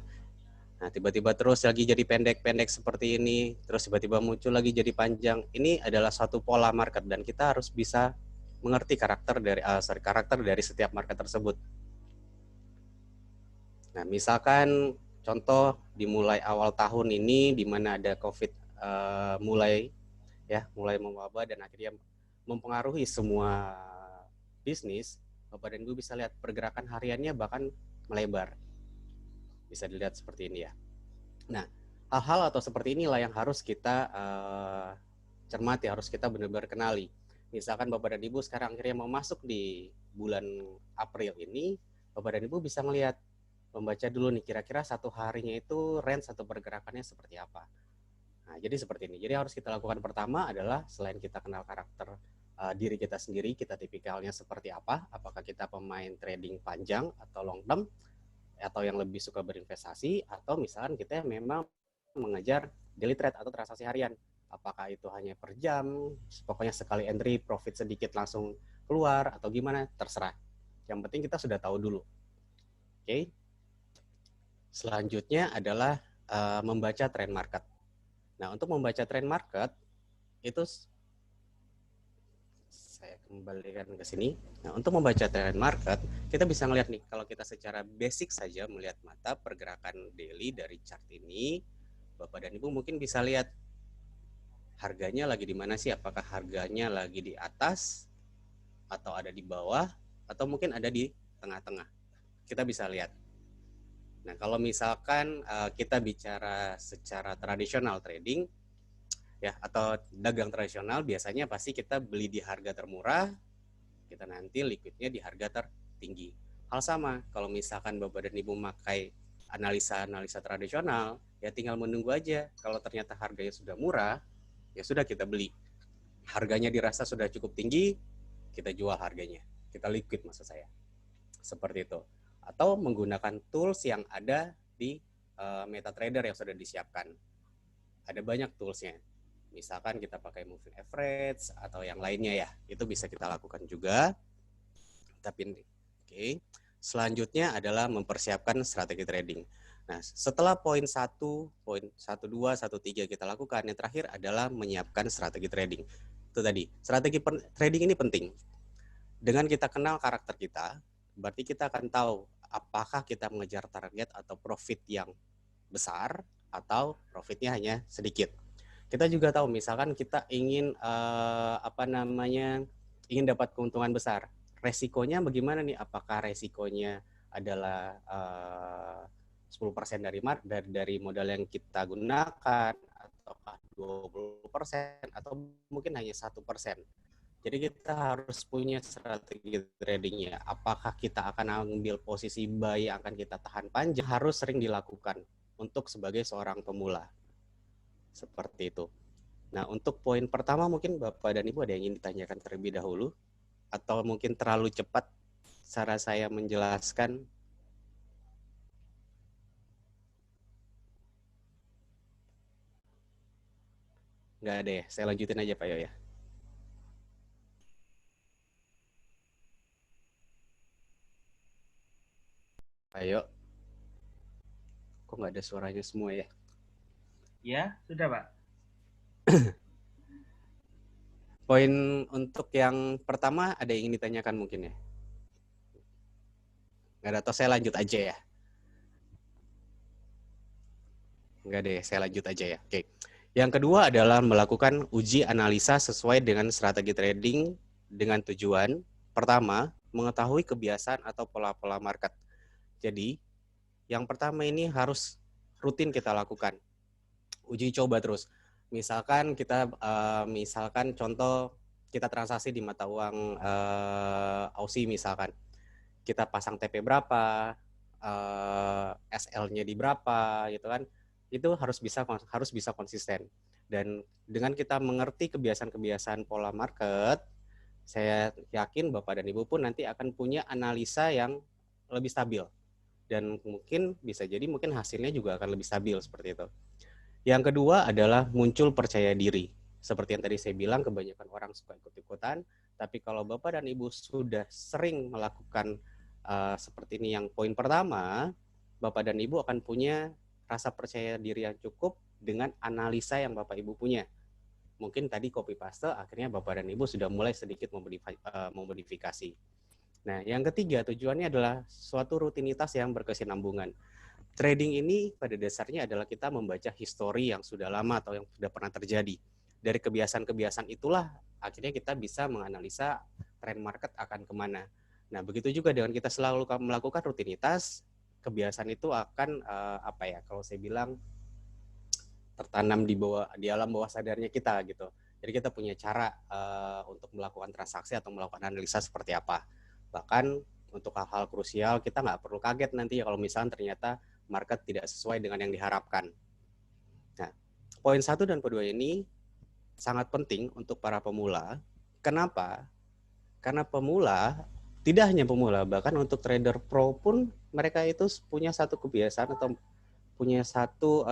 Nah, tiba-tiba terus lagi jadi pendek-pendek seperti ini, terus tiba-tiba muncul lagi jadi panjang. Ini adalah suatu pola market dan kita harus bisa mengerti karakter dari setiap market tersebut. Nah, misalkan contoh dimulai awal tahun ini di mana ada COVID mulai mewabah dan akhirnya mempengaruhi semua bisnis. Bapak dan Ibu bisa lihat pergerakan hariannya bahkan melebar. Bisa dilihat seperti ini ya. Nah, hal-hal atau seperti inilah yang harus kita cermati, harus kita benar-benar kenali. Misalkan Bapak dan Ibu sekarang akhirnya mau masuk di bulan April ini, Bapak dan Ibu bisa melihat, membaca dulu nih kira-kira satu harinya itu range atau pergerakannya seperti apa. Nah, jadi seperti ini. Jadi harus kita lakukan pertama adalah selain kita kenal karakter diri kita sendiri, kita tipikalnya seperti apa, apakah kita pemain trading panjang atau long term, atau yang lebih suka berinvestasi, atau misalkan kita memang mengejar daily trade atau transaksi harian. Apakah itu hanya per jam, pokoknya sekali entry profit sedikit langsung keluar, atau gimana, terserah. Yang penting kita sudah tahu dulu. Oke. Selanjutnya adalah membaca trend market. Nah, untuk membaca trend market, itu saya kembalikan ke sini. Nah, untuk membaca trend market, kita bisa melihat nih, kalau kita secara basic saja melihat mata pergerakan daily dari chart ini, Bapak dan Ibu mungkin bisa lihat harganya lagi di mana sih, apakah harganya lagi di atas, atau ada di bawah, atau mungkin ada di tengah-tengah. Kita bisa lihat. Nah, kalau misalkan kita bicara secara tradisional trading, ya, atau dagang tradisional, biasanya pasti kita beli di harga termurah, kita nanti liquidnya di harga tertinggi. Hal sama, kalau misalkan Bapak dan Ibu memakai analisa tradisional, ya tinggal menunggu aja. Kalau ternyata harganya sudah murah, ya sudah kita beli. Harganya dirasa sudah cukup tinggi, kita jual harganya. Kita liquid maksud saya. Seperti itu. Atau menggunakan tools yang ada di MetaTrader yang sudah disiapkan. Ada banyak toolsnya. Misalkan kita pakai moving average atau yang lainnya ya, itu bisa kita lakukan juga. Tapi oke. Selanjutnya adalah mempersiapkan strategi trading. Nah, setelah poin 1, poin 1, 2, 1, 3 kita lakukan, yang terakhir adalah menyiapkan strategi trading. Itu tadi, strategi trading ini penting. Dengan kita kenal karakter kita, berarti kita akan tahu apakah kita mengejar target atau profit yang besar atau profitnya hanya sedikit. Kita juga tahu misalkan kita ingin ingin dapat keuntungan besar. Resikonya bagaimana nih? Apakah resikonya adalah 10% dari modal yang kita gunakan, ataukah 20%, atau mungkin hanya 1%. Jadi kita harus punya strategi tradingnya. Apakah kita akan ambil posisi buy yang akan kita tahan panjang, harus sering dilakukan untuk sebagai seorang pemula. Seperti itu. Nah, untuk poin pertama mungkin Bapak dan Ibu ada yang ingin ditanyakan terlebih dahulu, atau mungkin terlalu cepat cara saya menjelaskan. Nggak ada ya, saya lanjutin aja Pak Yo ya. Pak Yo, kok nggak ada suaranya semua ya? Ya, sudah Pak. Poin untuk yang pertama ada yang ingin ditanyakan mungkin ya? Nggak ada, atau saya lanjut aja ya? Nggak ada ya, saya lanjut aja ya. Oke. Yang kedua adalah melakukan uji analisa sesuai dengan strategi trading dengan tujuan pertama, mengetahui kebiasaan atau pola-pola market. Jadi, yang pertama ini harus rutin kita lakukan. Uji coba terus. Misalkan contoh kita transaksi di mata uang Aussie misalkan. Kita pasang TP berapa, SL-nya di berapa gitu kan. Itu harus bisa konsisten. Dan dengan kita mengerti kebiasaan-kebiasaan pola market, saya yakin Bapak dan Ibu pun nanti akan punya analisa yang lebih stabil. Dan mungkin bisa jadi mungkin hasilnya juga akan lebih stabil seperti itu. Yang kedua adalah muncul percaya diri. Seperti yang tadi saya bilang, kebanyakan orang suka ikut-ikutan, tapi kalau Bapak dan Ibu sudah sering melakukan seperti ini yang poin pertama, Bapak dan Ibu akan punya rasa percaya diri yang cukup dengan analisa yang Bapak Ibu punya. Mungkin tadi copy paste, akhirnya Bapak dan Ibu sudah mulai sedikit memodifikasi. Nah, yang ketiga tujuannya adalah suatu rutinitas yang berkesinambungan. Trading ini pada dasarnya adalah kita membaca histori yang sudah lama atau yang sudah pernah terjadi. Dari kebiasaan-kebiasaan itulah akhirnya kita bisa menganalisa tren market akan kemana. Nah, begitu juga dengan kita selalu melakukan rutinitas, kebiasaan itu akan kalau saya bilang tertanam di alam bawah sadarnya kita gitu. Jadi kita punya cara untuk melakukan transaksi atau melakukan analisa seperti apa. Bahkan untuk hal-hal krusial kita nggak perlu kaget nanti ya kalau misalnya ternyata market tidak sesuai dengan yang diharapkan. Nah, poin 1 dan poin 2 ini sangat penting untuk para pemula. Kenapa? Karena pemula, tidak hanya pemula, bahkan untuk trader pro pun mereka itu punya satu kebiasaan atau punya satu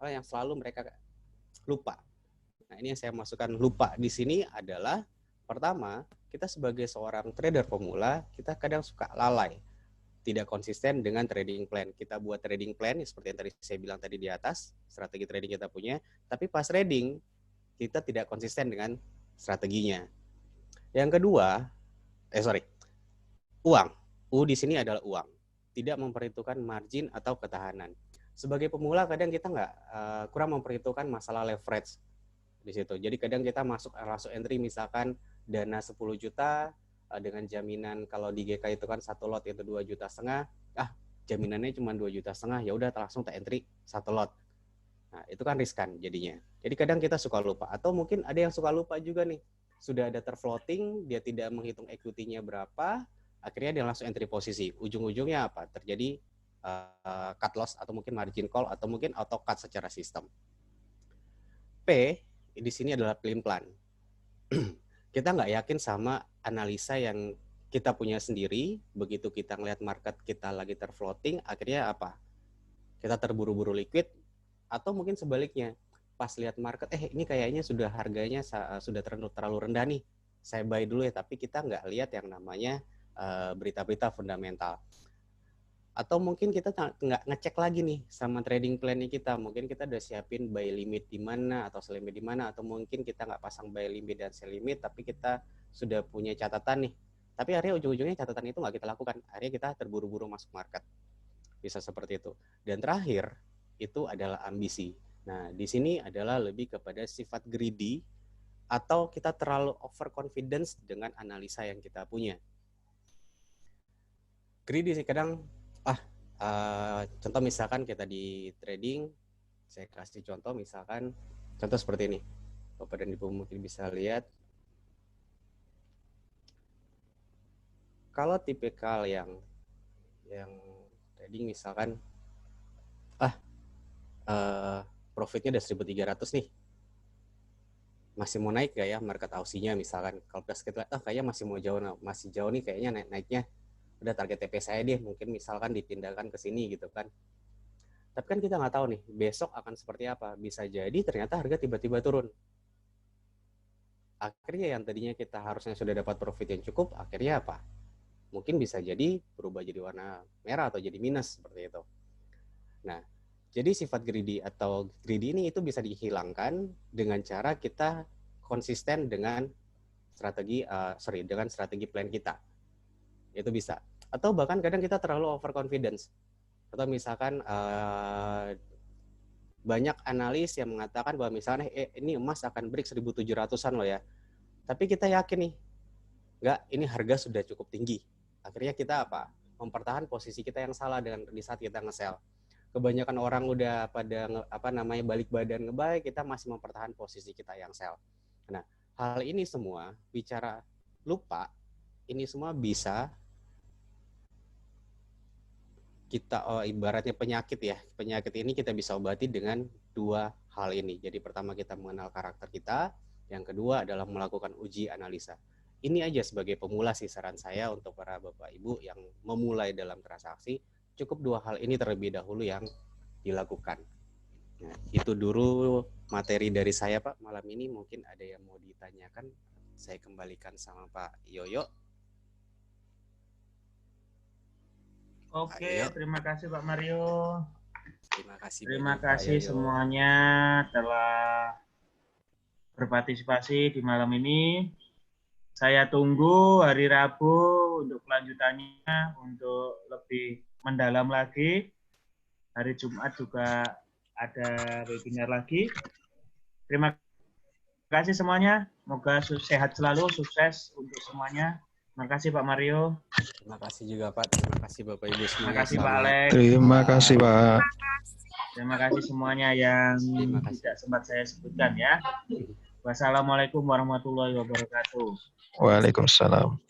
yang selalu mereka lupa. Nah, ini yang saya masukkan lupa di sini adalah pertama, kita sebagai seorang trader pemula, kita kadang suka lalai, tidak konsisten dengan trading plan. Kita buat trading plan seperti yang tadi saya bilang tadi di atas, strategi trading kita punya, tapi pas trading kita tidak konsisten dengan strateginya. Yang kedua, uang. U di sini adalah uang. Tidak memperhitungkan margin atau ketahanan. Sebagai pemula kadang kita kurang memperhitungkan masalah leverage di situ. Jadi kadang kita masuk entry misalkan dana 10 juta dengan jaminan kalau di GK itu kan satu lot itu 2,5 juta, jaminannya cuma 2,5 juta, ya udah langsung tak entry satu lot. Nah, itu kan riskan jadinya. Jadi kadang kita suka lupa, atau mungkin ada yang suka lupa juga nih. Sudah ada terfloating, dia tidak menghitung equity-nya berapa, akhirnya dia langsung entry posisi. Ujung-ujungnya apa? Terjadi cut loss atau mungkin margin call atau mungkin auto cut secara sistem. P di sini adalah pelin-pelan. Kita nggak yakin sama analisa yang kita punya sendiri. Begitu kita ngelihat market kita lagi terfloating, akhirnya apa? Kita terburu-buru liquid, atau mungkin sebaliknya, pas lihat market, ini kayaknya sudah harganya sudah terlalu rendah nih, saya buy dulu ya, tapi kita nggak lihat yang namanya berita-berita fundamental. Atau mungkin kita nggak ngecek lagi nih sama trading plan-nya kita. Mungkin kita udah siapin buy limit di mana atau sell limit di mana, atau mungkin kita nggak pasang buy limit dan sell limit, tapi kita sudah punya catatan nih Tapi akhirnya ujung-ujungnya catatan itu nggak kita lakukan. Akhirnya kita terburu-buru masuk market. Bisa seperti itu. Dan terakhir, itu adalah ambisi. Nah, di sini adalah lebih kepada sifat greedy atau kita terlalu overconfidence dengan analisa yang kita punya. Greedy sih kadang, contoh misalkan kita di trading, saya kasih contoh misalkan, contoh seperti ini. Bapak dan Ibu mungkin bisa lihat. Kalau tipikal yang trading misalkan, profitnya udah 1.300 nih, masih mau naik gak ya market Aussie-nya misalkan. Kalau pas kita lihat, kayaknya masih jauh nih kayaknya naiknya. Udah target TP saya deh, mungkin misalkan dipindahkan ke sini gitu kan. Tapi kan kita nggak tahu nih, besok akan seperti apa. Bisa jadi ternyata harga tiba-tiba turun. Akhirnya yang tadinya kita harusnya sudah dapat profit yang cukup, akhirnya apa? Mungkin bisa jadi berubah jadi warna merah atau jadi minus seperti itu. Nah, jadi sifat greedy atau greedy ini itu bisa dihilangkan dengan cara kita konsisten dengan strategi plan kita. Itu bisa. Atau bahkan kadang kita terlalu overconfidence. Atau misalkan banyak analis yang mengatakan bahwa misalnya ini emas akan break 1.700-an loh ya. Tapi kita yakin nih, enggak, ini harga sudah cukup tinggi. Akhirnya kita apa? Mempertahankan posisi kita yang salah di saat kita nge-sell. Kebanyakan orang udah pada balik badan nge-buy, kita masih mempertahankan posisi kita yang sell. Nah, hal ini semua bicara lupa, ini semua bisa kita ibaratnya penyakit ya. Penyakit ini kita bisa obati dengan dua hal ini. Jadi pertama kita mengenal karakter kita, yang kedua adalah melakukan uji analisa. Ini aja sebagai pemula sih saran saya untuk para Bapak Ibu yang memulai dalam transaksi, cukup dua hal ini terlebih dahulu yang dilakukan. Nah, itu dulu materi dari saya Pak malam ini. Mungkin ada yang mau ditanyakan, saya kembalikan sama Pak Yoyo. Oke, terima kasih Pak Mario. Terima kasih semuanya telah berpartisipasi di malam ini. Saya tunggu hari Rabu untuk kelanjutannya, untuk lebih mendalam lagi. Hari Jumat juga ada webinar lagi. Terima kasih semuanya. Semoga sehat selalu, sukses untuk semuanya. Terima kasih Pak Mario. Terima kasih juga Pak. Terima kasih Bapak Ibu semuanya. Terima kasih Pak Alex. Terima kasih Pak. Terima kasih semuanya yang tidak sempat saya sebutkan ya. Wassalamualaikum warahmatullahi wabarakatuh. Waalaikumsalam.